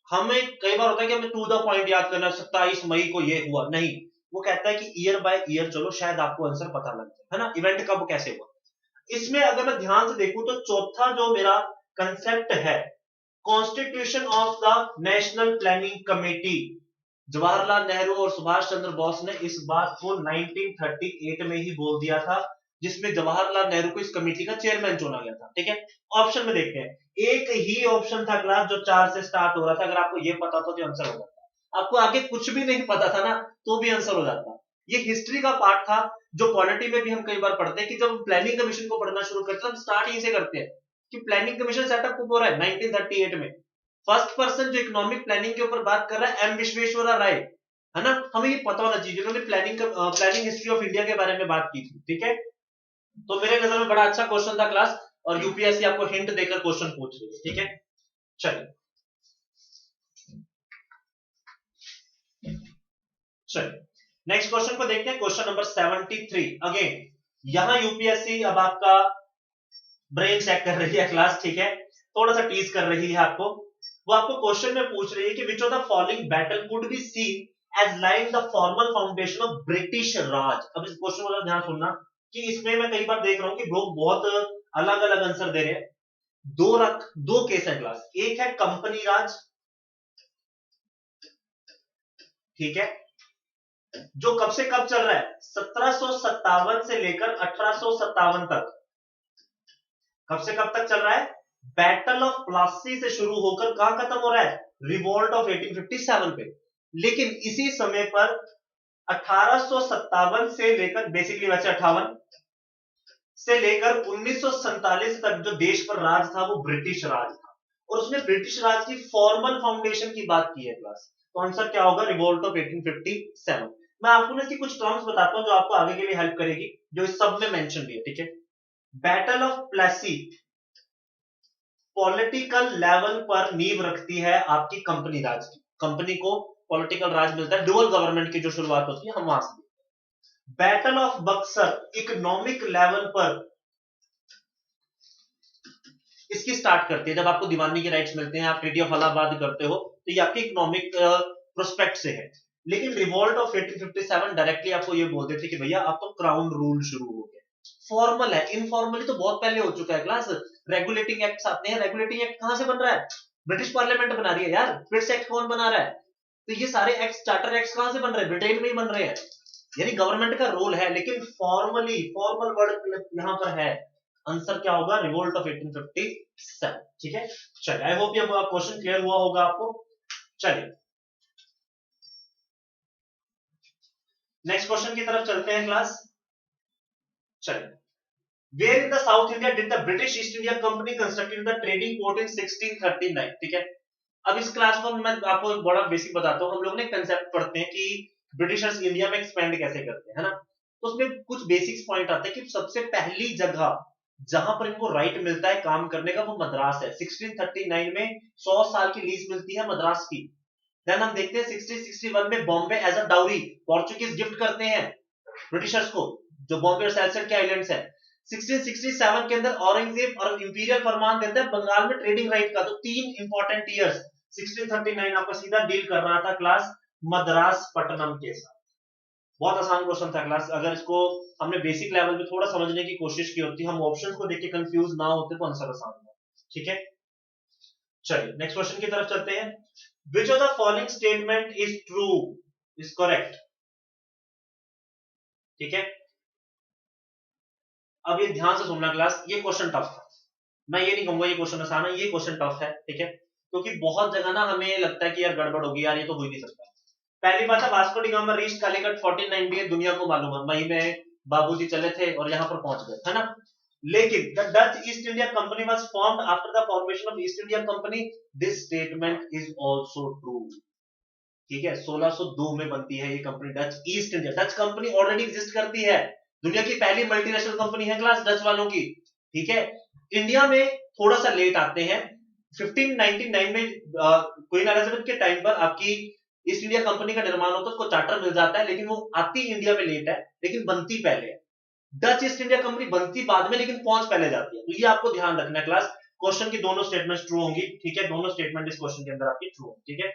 हमें कई बार होता है कि हमें टू द पॉइंट याद करना, 27 मई को ये हुआ, नहीं। वो कहता है कि ईयर बाय ईयर चलो, शायद आपको आंसर पता लग जाए, है ना, इवेंट कब कैसे हुआ। इसमें अगर मैं ध्यान से देखूं तो चौथा जो मेरा कंसेप्ट है, constitution of the national planning committee, Jawaharlal Nehru और सुभाष चंद्र बोस ने इस बात को 1938 में ही बोल दिया था, जिसमें जवाहरलाल नेहरू को इस कमेटी का चेयरमैन चुना गया था। ठीक है, ऑप्शन में देखते हैं, एक ही ऑप्शन था क्लास जो 4 से स्टार्ट हो रहा था, अगर आपको ये पता तो आंसर हो जाता, आपको आगे कुछ भी नहीं पता था ना तो भी आंसर हो जाता। ये हिस्ट्री का पार्ट था जो पॉलिटी में भी हम कई बार पढ़ते हैं कि जब प्लानिंग कमीशन को पढ़ना शुरू करते हैं हम स्टार्ट यहीं से करते हैं कि प्लानिंग कमीशन सेटअप कब हो रहा है 1938 में। फर्स्ट पर्सन जो इकोनॉमिक प्लानिंग के ऊपर बात कर रहा है एम विश्वेश्वरा राय, है ना, हमें ये पता होना चाहिए, जिन्होंने प्लानिंग हिस्ट्री ऑफ इंडिया के बारे में बात की थी। ठीक है, तो मेरे नजर में बड़ा अच्छा क्वेश्चन था क्लास, और यूपीएससी आपको हिंट देकर क्वेश्चन पूछ रही है। ठीक है, चलिए चलिए नेक्स्ट क्वेश्चन को देखते हैं, क्वेश्चन नंबर 73। अगेन यहां यूपीएससी अब आपका ब्रेन चेक कर रही है क्लास। ठीक है, थोड़ा सा टीज कर रही है आपको। वो आपको क्वेश्चन में पूछ रही है कि which of the following battle could be seen as laying the formal foundation of British Raj. अब इस क्वेश्चन को ध्यान सुनना कि इसमें मैं कई बार देख रहा हूं कि लोग बहुत अलग अलग आंसर दे रहे हैं। दो केस है क्लास, एक है कंपनी राज, ठीक है, जो कब से कब चल रहा है, 1757 से लेकर 1857 तक। कब से कब तक चल रहा है, बैटल ऑफ प्लासी से शुरू होकर कहां खत्म हो रहा है, रिवोल्ट ऑफ 1857 पे। लेकिन इसी समय पर 1857 से लेकर, बेसिकली वैसे 58 से लेकर 1947 तक जो देश पर राज था वो ब्रिटिश राज था, और उसने ब्रिटिश राज की फॉर्मल फाउंडेशन की बात की है क्लास। तो आंसर क्या होगा, रिवोल्ट ऑफ 1857। मैं आपको ना इसकी कुछ टर्म्स बताता हूं जो आपको आगे के लिए हेल्प करेगी, जो इस सब में मेंशन भी है। ठीक है, battle of Plassey political level पर नींव रखती है आपकी कंपनी राज की। कंपनी को पॉलिटिकल राज मिलता है, डुअल गवर्नमेंट की जो शुरुआत होती है हम वहां से। Battle of Buxar economic level पर इसकी स्टार्ट करती है, जब आपको दीवानी के राइट्स मिलते हैं, आप ट्रीटी ऑफ इलाहाबाद करते हो, तो ये आपकी इकोनॉमिक प्रोस्पेक्ट से है। लेकिन रिवोल्ट ऑफ 1857 डायरेक्टली आपको ये बोल देते कि भैया आप तो क्राउन रूल शुरू हो गया। फॉर्मल है, इनफॉर्मली तो बहुत पहले हो चुका है क्लास। रेगुलेटिंग एक्ट आते हैं, रेगुलेटिंग एक्ट कहां से बन रहा है, ब्रिटिश पार्लियामेंट बना रही है यार। ब्रिटिश एक्ट कौन बना रहा है, तो ये सारे एक्ट, चार्टर एक्ट कहां से बन रहे हैं, ब्रिटेन में ही बन रहे हैं। यानी गवर्नमेंट का रोल है, लेकिन फॉर्मली, फॉर्मल वर्ड यहां पर है। आंसर क्या होगा, रिवोल्ट ऑफ 1857। ठीक है, चलिए आई होप ये क्वेश्चन क्लियर हुआ होगा आपको। चलिए नेक्स्ट क्वेश्चन की तरफ चलते हैं क्लास। चलिए, where in the south India did the British East India Company constructed the trading port in 1639। ठीक है, अब इस क्लास को मैं आपको एक बड़ा बेसिक बताता हूं। हम लोग ने कंसेप्ट पढ़ते हैं कि ब्रिटिशर्स इंडिया में एक्सपेंड कैसे करते हैं, है ना, तो उसमें कुछ बेसिक्स पॉइंट आते हैं कि सबसे पहली जगह जहां पर इनको राइट मिलता है काम करने का वो मद्रास है। 1639 में 100 साल की लीज मिलती है मद्रास की। देन हम देखते हैं 1661 में Bombay as a dowry Portuguese gift करते हैं ब्रिटिशर्स को, जो बॉम्बे और सेल्सेट के आइलैंड्स है। 1667 के अंदर औरंगजेब और इंपीरियल फरमान देता है बंगाल में ट्रेडिंग राइट का। तो 3 इंपॉर्टेंट ईयर्स 1639 आपका सीधा डील कर रहा था क्लास मद्रास पट्टनम के साथ। बहुत आसान क्वेश्चन था क्लास, अगर इसको हमने बेसिक लेवल पे थोड़ा समझने की कोशिश की होती, हम ऑप्शंस को देख के कंफ्यूज ना होते तो आंसर आसान था। ठीक है, चलिए नेक्स्ट क्वेश्चन की तरफ चलते हैं। विच of the following statement is true, is correct. ठीक है, अब ये ध्यान से सुनना क्लास, ये क्वेश्चन टफ था, मैं ये नहीं कहूंगा ये क्वेश्चन आसान है, ये क्वेश्चन टफ है। ठीक है, क्योंकि बहुत जगह ना हमें लगता है कि यार गड़बड़ होगी, यार ये तो हो ही नहीं सकता। पहली बात है, Vasco D gamma reached Calicut 1498, दुनिया को मालूम है, मई में बाबूजी चले थे और यहां पर पहुंच गए, है ना। लेकिन the Dutch east India company was formed after the formation of east India company, this statement is also true. ठीक है, 1602 में बनती है ये company Dutch east India. Dutch company already exist करती है, दुनिया की पहली मल्टीनेशनल कंपनी है क्लास डच वालों की। ठीक है, इंडिया में थोड़ा सा लेट आते हैं, 1599 में क्वीन एलिजाबेथ के टाइम पर आपकी ईस्ट इंडिया कंपनी का निर्माण होता है, उसको चार्टर मिल जाता है, लेकिन वो आती इंडिया में लेट है, लेकिन बनती पहले है। डच ईस्ट इंडिया कंपनी बनती बाद में, लेकिन पहुंच पहले जाती है। तो ये आपको ध्यान रखना है क्लास, क्वेश्चन की दोनों स्टेटमेंट ट्रू होंगी। ठीक है, दोनों स्टेटमेंट इस क्वेश्चन के अंदर आपकी ट्रू होंगी। ठीक है,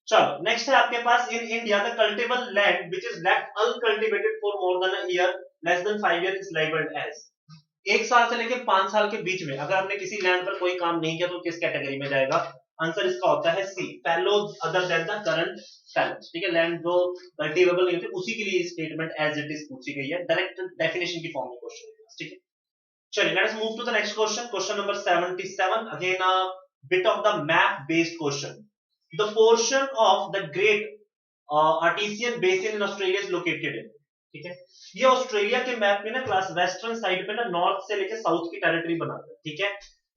चलो नेक्स्ट है आपके पास, in India the cultivable land which is left uncultivated for more than a year less than 5 year is labelled as. एक साल से लेकर 5 साल के बीच में अगर हमने किसी लैंड पर कोई काम नहीं किया तो किस कैटेगरी में जाएगा? आंसर इसका होता है C, fallows other than the current fallows. ठीक है, लैंड जो कल्टिवेबल नहीं होती उसी के लिए स्टेटमेंट एज इट इज पूछी गई है, डायरेक्ट डेफिनेशन की फॉर्म में क्वेश्चन है। ठीक है, चलिए let us move to the next question, question number 77, again a bit of the map based question. The portion of the great artesian basin in Australia is located in. ठीक है, ये Australia के map में ना class western side पे ना north से लेकर साउथ की टेरिटरी बनाते हैं। ठीक है,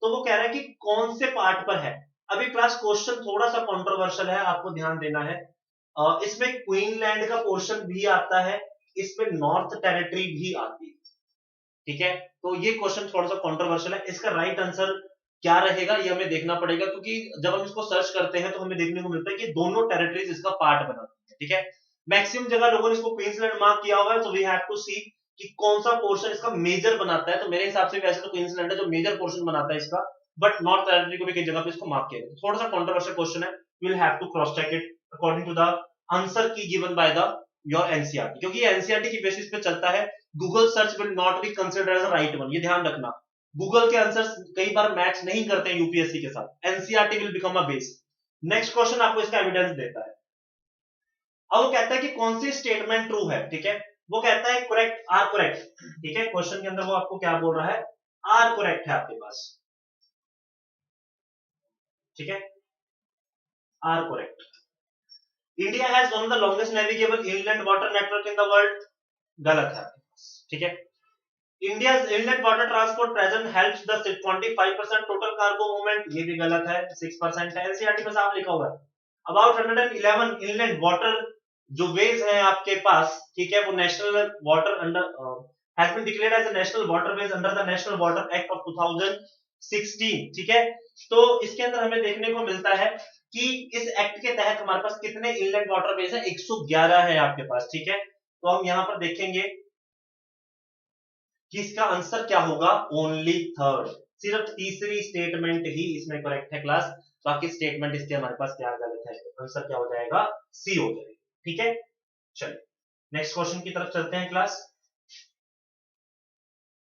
तो वो कह रहा है कि कौन से पार्ट पर है। अभी क्लास क्वेश्चन थोड़ा सा कंट्रोवर्शियल है, आपको ध्यान देना है। इसमें क्वीनलैंड का पोर्शन भी आता है, इसमें नॉर्थ टेरिटरी भी आती है। ठीक है, तो ये क्वेश्चन थोड़ा सा कंट्रोवर्शियल है, इसका राइट आंसर क्या रहेगा ये हमें देखना पड़ेगा, क्योंकि जब हम इसको सर्च करते हैं तो हमें देखने को मिलता है कि दोनों टेरिटरीज इसका पार्ट बनाती है। ठीक है, मैक्सिमम जगह लोगों ने इसको क्वींसलैंड मार्क किया हुआ है, तो वी हैव टू सी कि कौन सा पोर्शन इसका मेजर बनाता है। तो मेरे हिसाब से वैसे तो क्वींसलैंड है जो मेजर पोर्शन बनाता है इसका, बट नॉर्थ टेरिटरी को भी कई जगह पे इसको मार्क किया गया। थोड़ा सा कंट्रोवर्शियल क्वेश्चन है, we will have to cross check it according to the answer key given by the your NCERT, क्योंकि ये एनसीईआरटी की बेसिस पे चलता है। Google search will not be considered as a right one, ये ध्यान रखना। गूगल के आंसर्स कई बार मैच नहीं करते हैं यूपीएससी के साथ, NCERT will become a base. Next question आपको इसका एविडेंस देता है। अब वो कहता है कि कौन सी स्टेटमेंट ट्रू है। ठीक है, वो कहता है करेक्ट, आर करेक्ट। ठीक है, क्वेश्चन के अंदर वो आपको क्या बोल रहा है, आर करेक्ट है आपके पास। ठीक है, or correct. India has one of the longest navigable inland water network in the world, गलत है आपके पास। ठीक है, India's inland water transport present helps the 25% total cargo movement, ये भी गलत है, 6% है। एनसीईआरटी में साफ लिखा हुआ है अबाउट 111 inland water जो वेज हैं आपके पास। ठीक है, वो national water under has been declared as a national waterways under the national water act of 2016। ठीक है, तो इसके अंदर हमें देखने को मिलता है कि इस एक्ट के तहत हमारे पास कितने इनलैंड वाटर वेज है, 111 है आपके पास। ठीक है, तो हम यहां पर देखेंगे कि इसका आंसर क्या होगा, ओनली थर्ड। सिर्फ तीसरी स्टेटमेंट ही इसमें करेक्ट है क्लास, बाकी स्टेटमेंट इसके हमारे पास क्या गलत है। आंसर क्या हो जाएगा, सी हो जाएगा। ठीक है, चलिए नेक्स्ट क्वेश्चन की तरफ चलते हैं क्लास।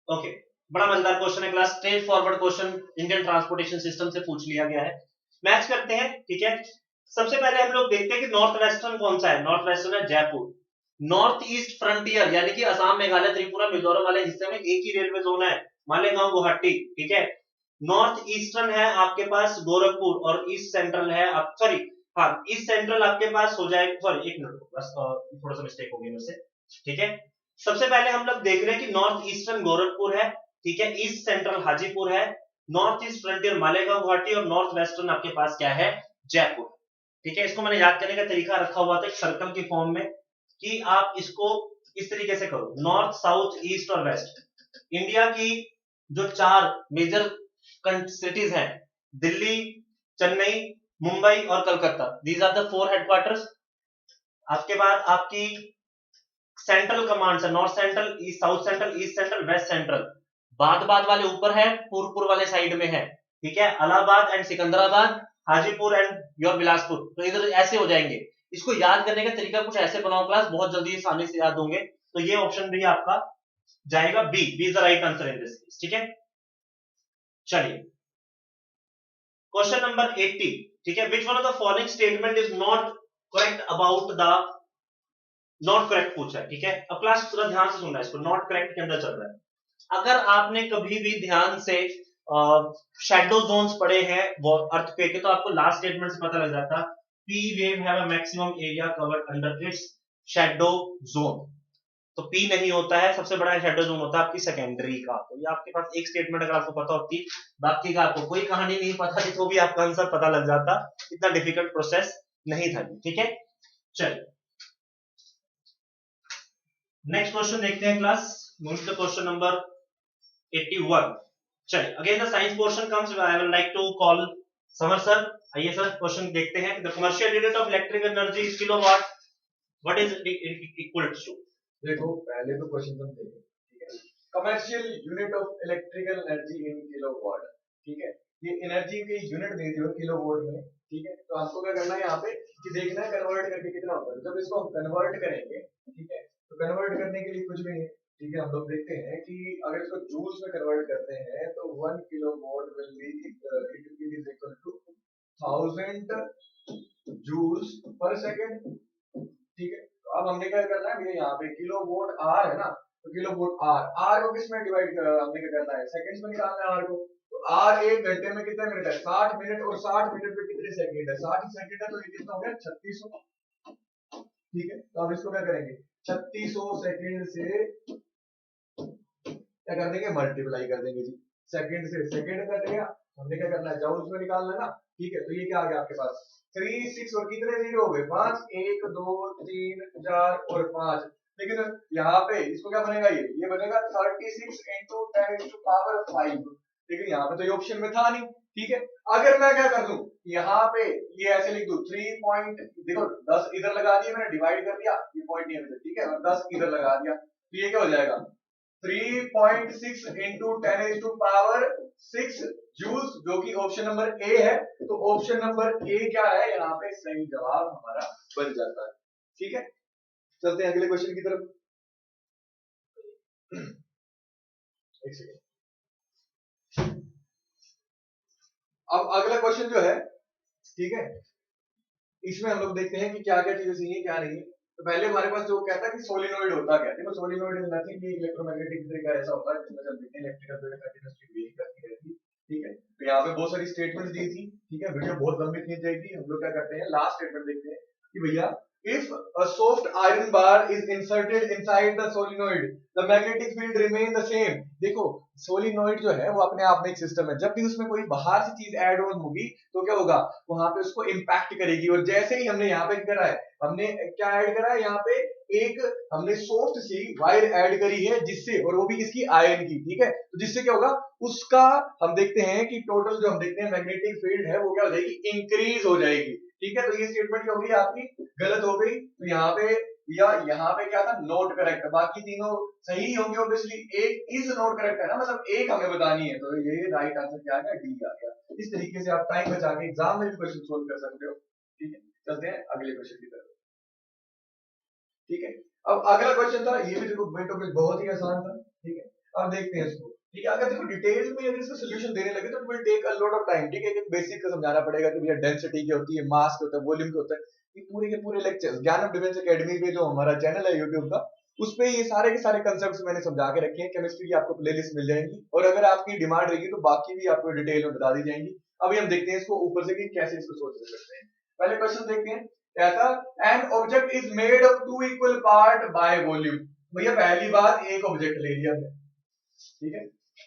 ओके, बड़ा मजेदार क्वेश्चन है class, straight forward question, Indian transportation system से पूछ लिया गया है। मैच करते हैं। ठीक है, सबसे पहले हम लोग देखते हैं कि नॉर्थ वेस्टर्न कौन सा है। नॉर्थ वेस्टर्न है जयपुर। नॉर्थ ईस्ट फ्रंटियर यानी कि असम मेघालय त्रिपुरा मिजोरम वाले हिस्से में एक ही रेलवे जोन है, मालेगांव गुवाहाटी। ठीक है, नॉर्थ ईस्टर्न है आपके पास गोरखपुर, और ईस्ट सेंट्रल है आप, सॉरी हाँ ईस्ट सेंट्रल आपके पास हो जाए, सॉरी एक मिनट बस थोड़ा सा मिस्टेक हो गई मुझसे। ठीक है, सबसे पहले हम लोग देख रहे हैं कि नॉर्थ ईस्टर्न गोरखपुर है। ठीक है, ईस्ट सेंट्रल हाजीपुर है, north east frontier Malegaon Guwahati, और नॉर्थ वेस्टर्न आपके पास क्या है, जयपुर। ठीक है, इसको मैंने याद करने का तरीका रखा हुआ था एक सर्कल की फॉर्म में, कि आप इसको इस तरीके से करो, नॉर्थ साउथ ईस्ट और वेस्ट। इंडिया की जो 4 मेजर सिटीज हैं, दिल्ली, चेन्नई, मुंबई और Calcutta, these are the 4 headquarters. आपके बाद आपकी सेंट्रल कमांड है, north central, east south central, east central, west central. बाद बाद वाले ऊपर है, पूर्व वाले साइड में है। ठीक है, Allahabad and Secunderabad, Hajipur and your Bilaspur, तो इधर ऐसे हो जाएंगे। इसको याद करने का तरीका कुछ ऐसे बनाओ क्लास, बहुत जल्दी आसानी से याद होंगे। तो ये ऑप्शन भी आपका जाएगा B, B is the right answer in this case. ठीक है, चलिए क्वेश्चन नंबर 80। ठीक है, which one of the following statement is not correct about the, not correct पूछा है। ठीक है, अब क्लास पूरा ध्यान से सुनना है इसको, नॉट करेक्ट के अंदर चल रहा है। अगर आपने कभी भी ध्यान से शैडो जोन्स पढ़े हैं वो अर्थ पे के, तो आपको लास्ट स्टेटमेंट से पता लग जाता, P wave have a maximum area covered under its shadow zone. तो पी नहीं होता है, सबसे बड़ा शैडो जोन होता है आपकी सेकेंडरी का। तो ये आपके पास एक स्टेटमेंट अगर आपको पता होती, बाकी का आपको कोई कहानी नहीं पता थी, तो भी आपका आंसर पता लग जाता, इतना डिफिकल्ट प्रोसेस नहीं था। ठीक है, चलिए नेक्स्ट क्वेश्चन देखते हैं class, move to question number 81। चलिए again the science portion comes, I will like to call Samar sir. आइए सर, क्वेश्चन देखते हैं। The commercial unit of electric energy is kilowatt, what is equal to. देखो पहले तो question तुम देखो, ठीक है, commercial unit of electrical energy in kilowatt. ठीक है, ये एनर्जी की यूनिट दे दी हो किलो वोल्ट में, ठीक है, तो आपको क्या करना है यहाँ पे कि देखना है कन्वर्ट करके कितना होता है। जब इसको हम कन्वर्ट करेंगे, ठीक है, तो कन्वर्ट करने के लिए कुछ भी नहीं, ठीक है, हम लोग देखते हैं कि अगर इसको जूल्स में कन्वर्ट करते हैं तो 1 kilo volt will be it is equal to 1000 joules per second, ठीक है। तो अब हमने क्या करना है, यहाँ पे किलो वोल्ट आर है ना, तो किलो वोल्ट आर को किस में डिवाइड हमने क्या करना है, सेकंड्स में निकालना है आर को। तो आर एक घंटे में कितने मिनट है, 60 मिनट, और 60 मिनट में कितने सेकंड है, 60 सेकंड है, तो ये कितना हो गया 3600, ठीक है। तो अब इसको क्या करेंगे, 3600 सेकंड से क्या कर देंगे, मल्टीप्लाई कर देंगे जी, सेकंड से सेकंड कट गया, हमने क्या करना है जूल्स में निकालना है ना, ठीक है। तो ये क्या आ गया आपके पास 3 6 और कितने जीरो हो गए 5, 1 2 3 4 और 5, लेकिन यहाँ पे इसको क्या बनेगा, ये बनेगा 36 into 10 to power 5, लेकिन यहाँ पे तो ये ऑप्शन में था नहीं, ठीक है। अगर मैं क्या कर दूं, यहाँ पे ये ऐसे लिख दूं 3 पॉइंट, देखो 10 इधर लगा दिया मैंने, डिवाइड कर दिया, ये पॉइंट नहीं है, ठीक है, और 10 इधर लगा दिया, तो ये क्या हो जाएगा 3.6 into 10 to power 6 जूल्स, जो कि ऑप्शन नंबर ए है। तो ऑप्शन नंबर ए क्या है, यहाँ पे सही जवाब हमारा बन जाता है, ठीक है। चलते हैं अगले क्वेश्चन की तरफ। एक सेकेंड, अब अगला क्वेश्चन जो है, ठीक है, इसमें हम लोग देखते हैं कि क्या क्या चीजें सही है क्या नहीं है। तो पहले हमारे पास जो कहता है कि सोलिनॉइड होता क्या है, देखो सोलिनॉइड इज नथिंग, इलेक्ट्रोमैग्नेटिक तरीका ऐसा होता है जिसमें हम देखते हैं इलेक्ट्रिकल फील्ड कंटीन्यूअसली वेरी करती रहती है, ठीक है। तो यहाँ पे बहुत सारी स्टेटमेंट्स दी थी, ठीक है, वीडियो बहुत लंबी खींच जाएगी, हम लोग क्या करते हैं लास्ट स्टेटमेंट देखते हैं कि भैया if a soft iron bar is inserted inside the solenoid the magnetic field remain the same। देखो सोलिनॉइड जो है वो अपने आप में एक सिस्टम है, जब भी उसमें कोई बाहर से चीज ऐड ऑन होगी तो क्या होगा, वहां पे उसको इंपैक्ट करेगी, और जैसे ही हमने यहाँ पे करा है, हमने क्या ऐड करा है यहाँ पे, एक हमने सॉफ्ट सी वायर ऐड करी है जिससे, और वो भी इसकी आयन की, ठीक है, तो जिससे क्या होगा उसका, हम देखते हैं कि टोटल जो हम देखते हैं मैग्नेटिक फील्ड है वो क्या हो जाएगी, इंक्रीज हो जाएगी, ठीक है। तो ये स्टेटमेंट क्या होगी आपकी, गलत हो गई, तो यहाँ पे या यहाँ पे क्या था, नोट करेक्ट, बाकी तीनों सही होंगे ऑब्वियसली, एक इज नोट करेक्ट है ना, मतलब एक हमें बतानी है, तो ये राइट आंसर क्या आ गया, डी आ गया। इस तरीके से आप टाइम बचा के एग्जाम में भी क्वेश्चन सोल्व कर सकते हो, ठीक है। चलते हैं अगले क्वेश्चन की तरफ, ठीक है। अब अगला क्वेश्चन था, ये भी देखो बेटो में बहुत ही आसान था, ठीक है। अब देखते हैं इसको, ठीक है, अगर देखो डिटेल में अगर इसका सॉल्यूशन देने लगे तो it will take a lot of time, ठीक है। एक बेसिक का समझाना पड़ेगा कि भैया डेंसिटी क्या होती है, मास क्या होता है, वॉल्यूम क्या होता है, ये पूरे के पूरे लेक्चर्स ज्ञानम डिफेंस एकेडमी पे जो हमारा चैनल है YouTube का, उस पे ये सारे के सारे कंसेप्ट्स मैंने समझा के रखे हैं। केमिस्ट्री की आपको प्लेलिस्ट मिल जाएगी, और अगर आपकी डिमांड रहेगी तो बाकी भी आपको डिटेल में बता दी जाएंगी। अभी हम देखते हैं इसको ऊपर से कि कैसे इसको सोल्व कर सकते हैं। पहले क्वेश्चन देखते हैं, क्या था, an object is made of 2 equal part by volume. भैया पहली बात एक ऑब्जेक्ट ले लिया हमने, ठीक है,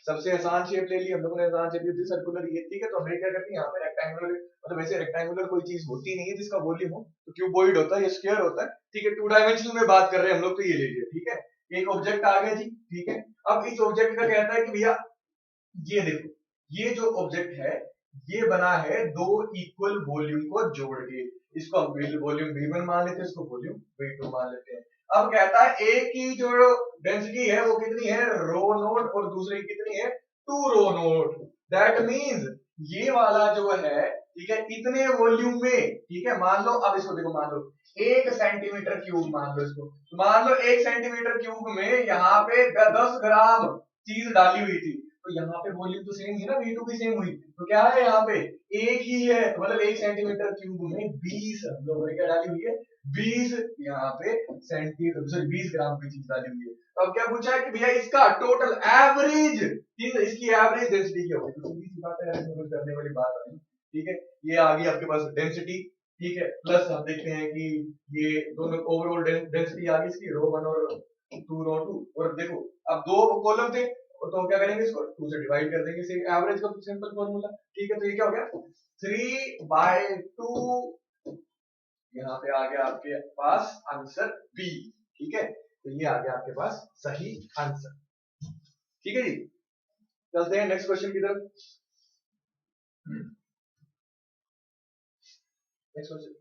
सबसे आसान शेप ले ली हम लोगों ने, आसान शेप ली थी सर्कुलर ये, ठीक है। तो हम क्या करते हैं यहाँ पे रेक्टेंगुलर, मतलब ऐसे रेक्टेंगुलर कोई चीज होती नहीं है जिसका वॉल्यूम हो, तो क्यूबॉइड होता है या स्क्वायर होता है, ठीक है। 2 डायमेंशनल में बात कर रहे हैं हम लोग, तो ये ले लिया, ठीक है। एक ऑब्जेक्ट आ गया जी, ठीक है। अब इस ऑब्जेक्ट का कहता है कि भैया ये देखो, ये जो ऑब्जेक्ट है ये बना है 2 इक्वल वॉल्यूम को जोड़ के, इसको हम वॉल्यूम V1 मान लेते हैं, इसको वॉल्यूम V2 मान लेते हैं। अब कहता है एक की जो डेंसिटी है वो कितनी है, रो नोट, और दूसरे की कितनी है, 2 रो नोट। दैट मींस ये वाला जो है, ठीक है, इतने वॉल्यूम में, ठीक है, मान लो, अब इसको देखो, मान लो 1 सेंटीमीटर क्यूब, मान लो इसको, मान लो 1 सेंटीमीटर क्यूब में यहाँ पे 10 ग्राम चीज डाली हुई थी, तो यहाँ पे वॉल्यूम तो सेम ही ना, V2 भी सेम हुई, तो क्या है यहाँ पे एक ही है, तो मतलब 1 सेंटीमीटर क्यूब में 20 हम लोगों ने क्या डाली हुई है, 20 यहाँ पे सेंटीमीटर, सॉरी 20 ग्राम की चीज डाली हुई है। तो अब क्या पूछा है कि भैया इसका टोटल एवरेज, ठीक है, इसकी एवरेज डेंसिटी क्या होगी, तो सीधी सी बात है, इसमें कुछ करने वाली बात नहीं, ठीक है। ये आ गई आपके पास डेंसिटी, ठीक है, प्लस हम देखते हैं कि ये दोनों ओवरऑल डेंसिटी आ गई इसकी, रो 1 और 2 रो 2, और देखो अब 2 कॉलम थे, तो क्या करेंगे, इसको 2 से डिवाइड कर देंगे, एवरेज का सिंपल फॉर्मूला, ठीक है। तो ये क्या हो गया 3/2, यहाँ पे आ गया आपके पास आंसर बी, ठीक है। तो ये आ गया आपके पास सही आंसर, ठीक है जी। चलते हैं नेक्स्ट क्वेश्चन की तरफ। नेक्स्ट क्वेश्चन,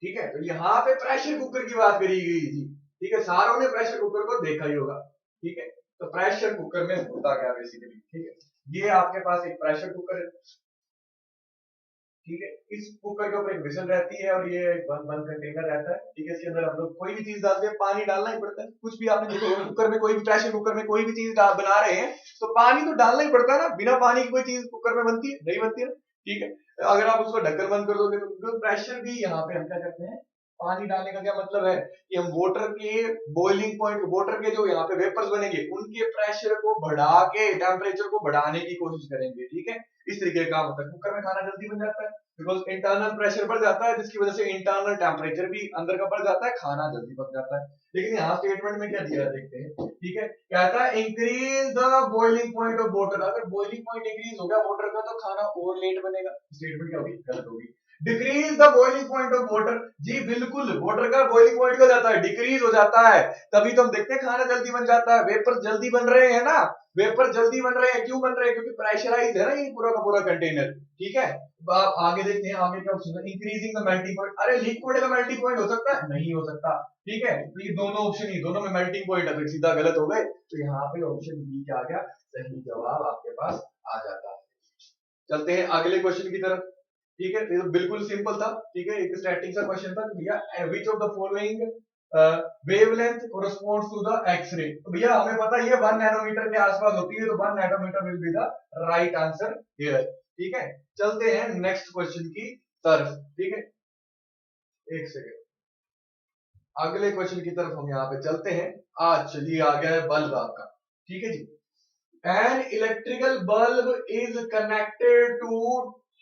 ठीक है। तो यहाँ पे प्रेशर कुकर की बात करी गई थी, ठीक है, सारों ने प्रेशर कुकर को देखा ही होगा, ठीक है। तो प्रेशर कुकर में होता क्या बेसिकली, ठीक है। ये आपके पास एक प्रेशर कुकर है, ठीक है। इस कुकर के ऊपर एक विसल रहती है और ये एक बंद कंटेनर रहता है, ठीक है। इसके अंदर हम लोग कोई भी चीज डालते हैं, पानी डालना ही पड़ता है। कुछ भी आपने देखो कुकर में, कोई भी प्रेशर कुकर में कोई भी चीज बना रहे हैं तो पानी तो डालना ही पड़ता है ना। बिना पानी की कोई चीज कुकर में बनती है नहीं, बनती है ना, ठीक है। अगर आप उसको ढक्कन बंद कर दोगे तो प्रेशर भी, यहाँ पे हम क्या करते हैं, पानी डालने का क्या मतलब है कि हम वाटर के बॉइलिंग पॉइंट, वाटर के जो यहाँ पे वेपर्स बनेंगे उनके प्रेशर को बढ़ा के, टेम्परेचर को बढ़ाने की कोशिश करेंगे, ठीक है। इस तरीके का काम होता है। कुकर में खाना जल्दी बन जाता है बिकॉज इंटरनल प्रेशर बढ़ जाता है, जिसकी वजह से इंटरनल टेम्परेचर भी अंदर का बढ़ जाता है, खाना जल्दी पक जाता है। लेकिन यहाँ स्टेटमेंट में क्या दिया है देखते हैं, ठीक है। कहता है increase the boiling point of water. अगर बॉइलिंग पॉइंट इंक्रीज हो गया वाटर का तो खाना और लेट बनेगा। स्टेटमेंट क्या होगी, गलत होगी। Decrease the boiling point of water, जी बिल्कुल, वाटर का बॉइलिंग पॉइंट क्या जाता है, डिक्रीज हो जाता है। तभी तो हम देखते हैं खाना जल्दी बन जाता है, वेपर जल्दी बन रहे हैं ना, वेपर जल्दी बन रहे हैं। क्यों बन रहे हैं, क्योंकि प्रेशराइज है ना ये पूरा का पूरा कंटेनर, ठीक है। अब आप आगे देखते हैं, आगे क्या ऑप्शन है, इंक्रीजिंग द मेल्टिंग पॉइंट। अरे लिक्विड का मेल्टिंग पॉइंट हो सकता है, नहीं हो सकता, ठीक है। तो ये दोनों ऑप्शन ही, दोनों में मेल्टिंग पॉइंट है, तो सीधा गलत हो गए। तो यहाँ पे ऑप्शन बी क्या आ गया, सही जवाब आपके पास आ जाता है। चलते हैं अगले क्वेश्चन की तरफ, ठीक है। ये तो बिल्कुल सिंपल था, ठीक है। एक स्टैटिक सा क्वेश्चन था भैया, which of the following wavelength corresponds to the X-ray. तो भैया हमें पता है ये 1 नैनोमीटर के आसपास होती है, तो 1 nanometre will be the right answer here, ठीक है। चलते हैं नेक्स्ट क्वेश्चन की तरफ, ठीक है। एक सेकेंड, अगले क्वेश्चन की तरफ हम यहाँ पे चलते हैं। आज चलिए आ गया है बल्ब आपका, ठीक है जी। An electrical bulb is connected to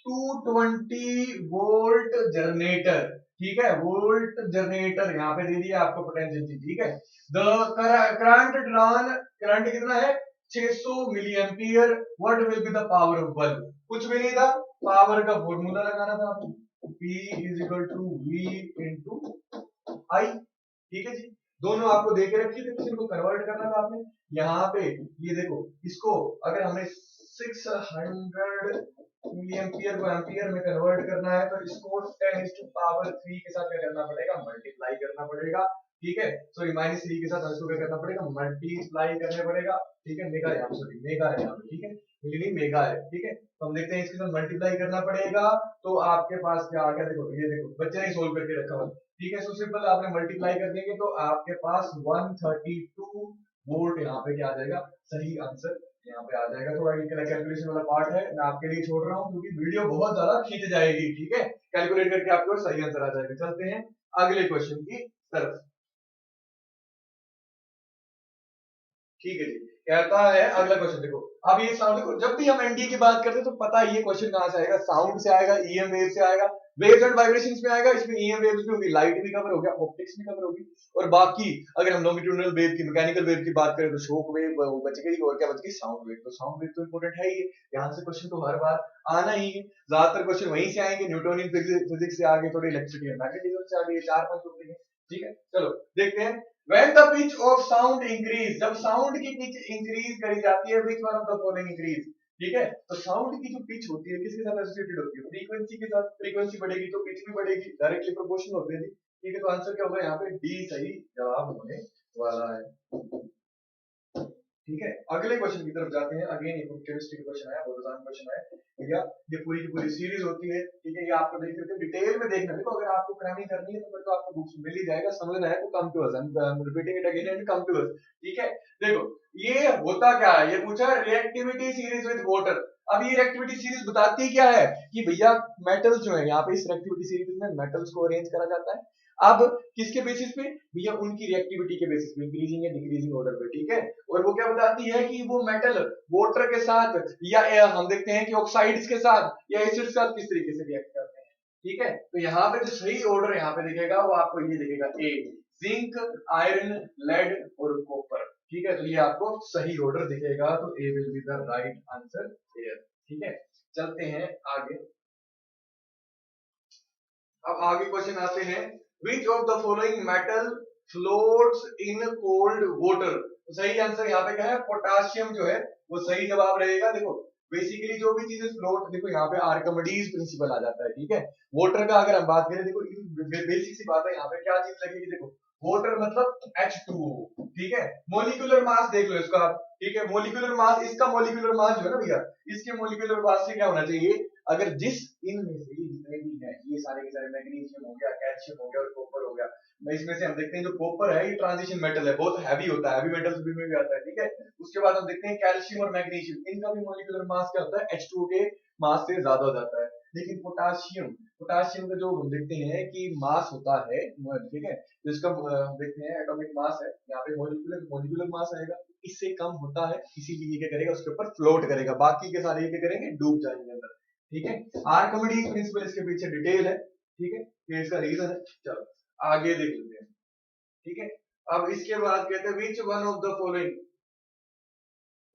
220 volt generator, ठीक है। वोल्ट जनरेटर यहाँ पे दे दिया आपको पोटेंशियल, ठीक है। द करंट ड्रॉन, करंट कितना है, 600 milliampere. What will be the power of bulb, कुछ भी नहीं था, पावर का फॉर्मूला लगाना था आपको, P is equal to V into I, ठीक है जी। दोनों आपको दे के रखी थी, इनको कन्वर्ट करना था आपने। यहाँ पे ये देखो, इसको अगर हमें 600 मिली एम्पियर को एम्पियर में कन्वर्ट करना है तो इसको 10⁻³ के साथ क्या करना पड़ेगा, मल्टीप्लाई करना पड़ेगा, ठीक है। सॉरी -3 के साथ इसको क्या करना पड़ेगा, मल्टीप्लाई करने पड़ेगा, ठीक है। मेगा यहाँ, सॉरी मेगा है यहाँ पे, ठीक है, मिली मेगा है, ठीक है। तो हम देखते हैं इसके साथ मल्टीप्लाई करना पड़ेगा, तो आपके पास क्या आ गया, देखो ये देखो, बच्चे ने सोल्व करके रखा हुआ, ठीक है। सो सिंपल, आपने मल्टीप्लाई कर देंगे तो आपके पास 132 वोल्ट यहाँ पे क्या आ जाएगा, सही आंसर यहाँ पे आ जाएगा। थोड़ा कैलकुलेशन वाला पार्ट है, मैं आपके लिए छोड़ रहा हूँ क्योंकि वीडियो बहुत ज्यादा खींच जाएगी, ठीक है। कैलकुलेट करके आपके पास सही आंसर आ जाएगा। चलते हैं अगले क्वेश्चन की तरफ, ठीक है जी। कहता है अगला क्वेश्चन, देखो अब ये साउंड, देखो जब भी हम एनडी की बात करते हैं तो पता है ये क्वेश्चन कहां से आएगा, साउंड से आएगा, ईएम वेव से आएगा, वेव्स एंड वाइब्रेशंस में आएगा। इसमें ईएम वेव्स भी होगी, लाइट भी कवर हो गया, ऑप्टिक्स भी कवर होगी, और बाकी अगर हम लॉन्गिट्यूडिनल वेव की, मैकेनिकल वेव की बात करें तो शॉक वेव वो बच गई, और क्या बच गई, साउंड वेव। तो साउंड वेव तो इंपॉर्टेंट है ही, यहाँ से क्वेश्चन तो हर बार आना ही है। ज्यादातर क्वेश्चन वहीं से आएंगे, न्यूटोनियन फिजिक्स से आगे, थोड़ी इलेक्ट्रिसिटी एंड मैग्नेटिज्म से आगे, 4-5 टॉपिक है, ठीक है। चलो देखते हैं, when the pitch of sound increase, जब साउंड की पिच इंक्रीज करी जाती है, which one of the following increase, ठीक है। तो साउंड की जो पिच होती है किसके साथ एसोसिएटेड होती है, फ्रीक्वेंसी के साथ। फ्रीक्वेंसी बढ़ेगी तो पिच भी बढ़ेगी, डायरेक्टली प्रोपोर्शनल होते हैं, ठीक है। तो आंसर क्या होगा यहाँ पे, डी सही जवाब होने वाला है, ठीक है। अगले क्वेश्चन की तरफ जाते हैं। अगेन एक केमिस्ट्री का क्वेश्चन आया, बहुत आसान क्वेश्चन आया भैया। ये पूरी की पूरी सीरीज होती है, ठीक है। ये आपको देख सकते हैं, डिटेल में देखना। देखो अगर आपको क्रैमिंग करनी है तो फिर तो आपको बुक्स मिल ही जाएगा, समझना है तो come to us, I am repeating it again and come to us, ठीक है। देखो ये होता क्या है, ये पूछा रिएक्टिविटी सीरीज विद वाटर। अब ये रिएक्टिविटी सीरीज बताती क्या है कि भैया मेटल्स जो है, यहाँ पे इस रिएक्टिविटी सीरीज में मेटल्स को अरेंज करा जाता है। अब किसके बेसिस पे, भैया उनकी रिएक्टिविटी के बेसिस पे, इंक्रीजिंग या डिक्रीजिंग ऑर्डर पे, ठीक है। और वो क्या बताती है कि वो मेटल वाटर के साथ या हम देखते हैं कि ऑक्साइड्स के साथ या एसिड के साथ किस तरीके से रिएक्ट करते हैं, ठीक है। तो यहाँ पे जो सही ऑर्डर यहाँ पे दिखेगा वो आपको ये दिखेगा, ए जिंक, आयरन, लेड और कॉपर, ठीक है। तो ये आपको सही ऑर्डर दिखेगा, तो A will be the right answer here, ठीक है। चलते हैं आगे। अब आगे क्वेश्चन आते हैं, which of the following metal floats in cold water। तो सही आंसर यहाँ पे क्या है, पोटाशियम जो है वो सही जवाब रहेगा। देखो बेसिकली जो भी चीजें फ्लोट, देखो यहाँ पे आर्किमिडीज प्रिंसिपल आ जाता है, ठीक है। वाटर का अगर हम बात करें, देखो बेसिक सी बात है, यहाँ पे क्या चीज लगेगी, देखो वाटर मतलब H2O, ठीक है। मोलिकुलर मास देख लो इसका आप, ठीक है। मोलिकुलर मास, इसका मोलिकुलर मास जो है ना भैया, इसके मोलिकुलर मास से क्या होना चाहिए, अगर जिस इनमें से जितने भी हैं, ये सारे के सारे मैग्नीशियम हो गया, कैल्शियम हो गया और कॉपर हो गया, इसमें से हम देखते हैं जो कॉपर है ये ट्रांजिशन मेटल है, बहुत हैवी होता है, हैवी मेटल्स में भी आता है, ठीक है। उसके बाद हम देखते हैं कैल्शियम और मैग्नीशियम, इनका भी मोलिकुलर मास क्या होता है, H2O के मास से ज्यादा हो जाता है। लेकिन पोटाशियम, पोटाशियम का जो हम देखते हैं कि मास होता है, ठीक है, जिसका हम देखते हैं एटॉमिक मास है, यहाँ पे मोलिकुलर मोलिकुलर मास आएगा, इससे कम होता है, इसीलिए क्या करेगा, उसके ऊपर फ्लोट करेगा, बाकी के सारे क्या करेंगे, डूब जाएंगे अंदर, ठीक है। आर्किमिडीज प्रिंसिपल इसके पीछे डिटेल है, ठीक है, ये इसका रीजन है। चलो आगे देख लेते हैं, ठीक है। अब इसके बाद कहते हैं विच one of the following,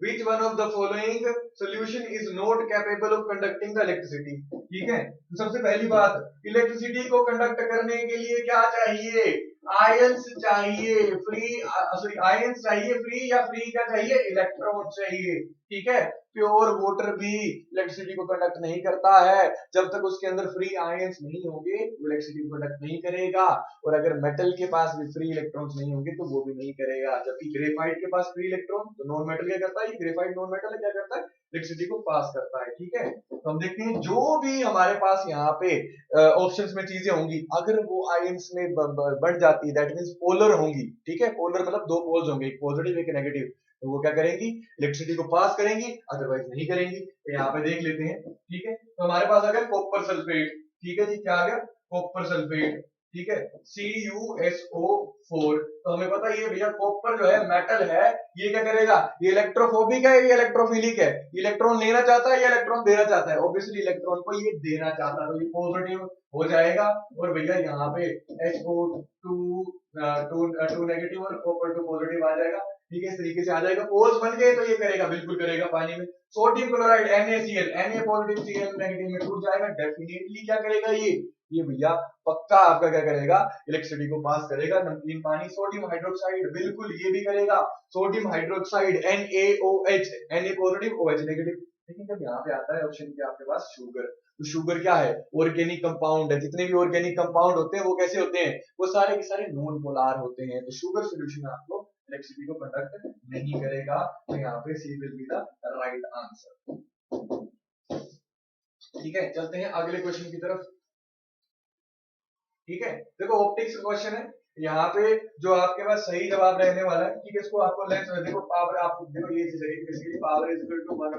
Which one of the following solution is not capable of conducting the electricity? ठीक है, तो सबसे पहली बात, इलेक्ट्रिसिटी को कंडक्ट करने के लिए क्या चाहिए, आयंस चाहिए, फ्री सॉरी आयंस चाहिए फ्री, या फ्री क्या चाहिए, इलेक्ट्रॉन चाहिए, ठीक है। प्योर वाटर भी इलेक्ट्रिसिटी को कंडक्ट नहीं करता है, जब तक उसके अंदर फ्री आयंस नहीं होंगे वो इलेक्ट्रिसिटी को कंडक्ट नहीं करेगा। और अगर मेटल के पास भी फ्री इलेक्ट्रॉन्स नहीं होंगे तो वो भी नहीं करेगा। जबकि ग्रेफाइट के पास फ्री इलेक्ट्रॉन, तो नॉन मेटल क्या करता है, ग्रेफाइट नॉन मेटल है, क्या करता है, इलेक्ट्रिसिटी को पास करता है, ठीक है। तो हम देखते हैं जो भी हमारे पास यहाँ पे ऑप्शंस में चीजें होंगी, अगर वो आयंस में बढ़ जाती है, दैट मींस पोलर होंगी, ठीक है। पोलर मतलब दो पोल्स होंगे, एक पॉजिटिव एक नेगेटिव, तो वो क्या करेंगी, इलेक्ट्रिसिटी को पास करेंगी, अदरवाइज नहीं करेंगी। तो यहाँ पे देख लेते हैं, ठीक है। तो हमारे पास आ गया कॉपर सल्फेट, ठीक है जी, क्या आ गया, कॉपर सल्फेट, ठीक है, CuSO4। तो हमें पता है ये भैया कॉपर जो है मेटल है, ये क्या करेगा, ये इलेक्ट्रोफोबिक है, ये इलेक्ट्रोफिलिक है, इलेक्ट्रॉन लेना चाहता है या इलेक्ट्रॉन देना चाहता है, ऑब्वियसली इलेक्ट्रॉन को ये देना चाहता है, तो ये पॉजिटिव हो जाएगा। और भैया यहाँ पे HO2 नेगेटिव और कॉपर 2 पॉजिटिव आ जाएगा, ठीक है। इस तरीके से आ जाएगा, पोल्स बन गए, तो ये करेगा, बिल्कुल करेगा पानी में। Sodium chloride NaCl, Na positive Cl negative में टूट जाएगा, डेफिनेटली क्या करेगा ये भैया पक्का आपका क्या करेगा, इलेक्ट्रिसिटी को पास करेगा। नमकीन पानी, सोडियम हाइड्रोक्साइड, बिल्कुल ये भी करेगा, sodium hydroxide NaOH, Na positive OH negative. लेकिन जब यहाँ पे आता है ऑप्शन पे आपके पास शुगर, तो शुगर क्या है, ऑर्गेनिक कंपाउंड है, जितने भी ऑर्गेनिक कंपाउंड होते हैं वो कैसे होते हैं, वो सारे के सारे नॉन पोलर होते हैं। तो शुगर सोल्यूशन आपको इलेक्ट्रिसिटी को कंडक्ट नहीं करेगा, तो यहाँ पे C will be the right answer, ठीक है। चलते हैं अगले क्वेश्चन की तरफ, ठीक है। देखो ऑप्टिक्स क्वेश्चन है, यहाँ पे जो आपके पास सही जवाब रहने वाला है, ठीक है, इसको आपको लेंथ देखो, पावर आपको देखो ये चीज है, basically power is equal to 1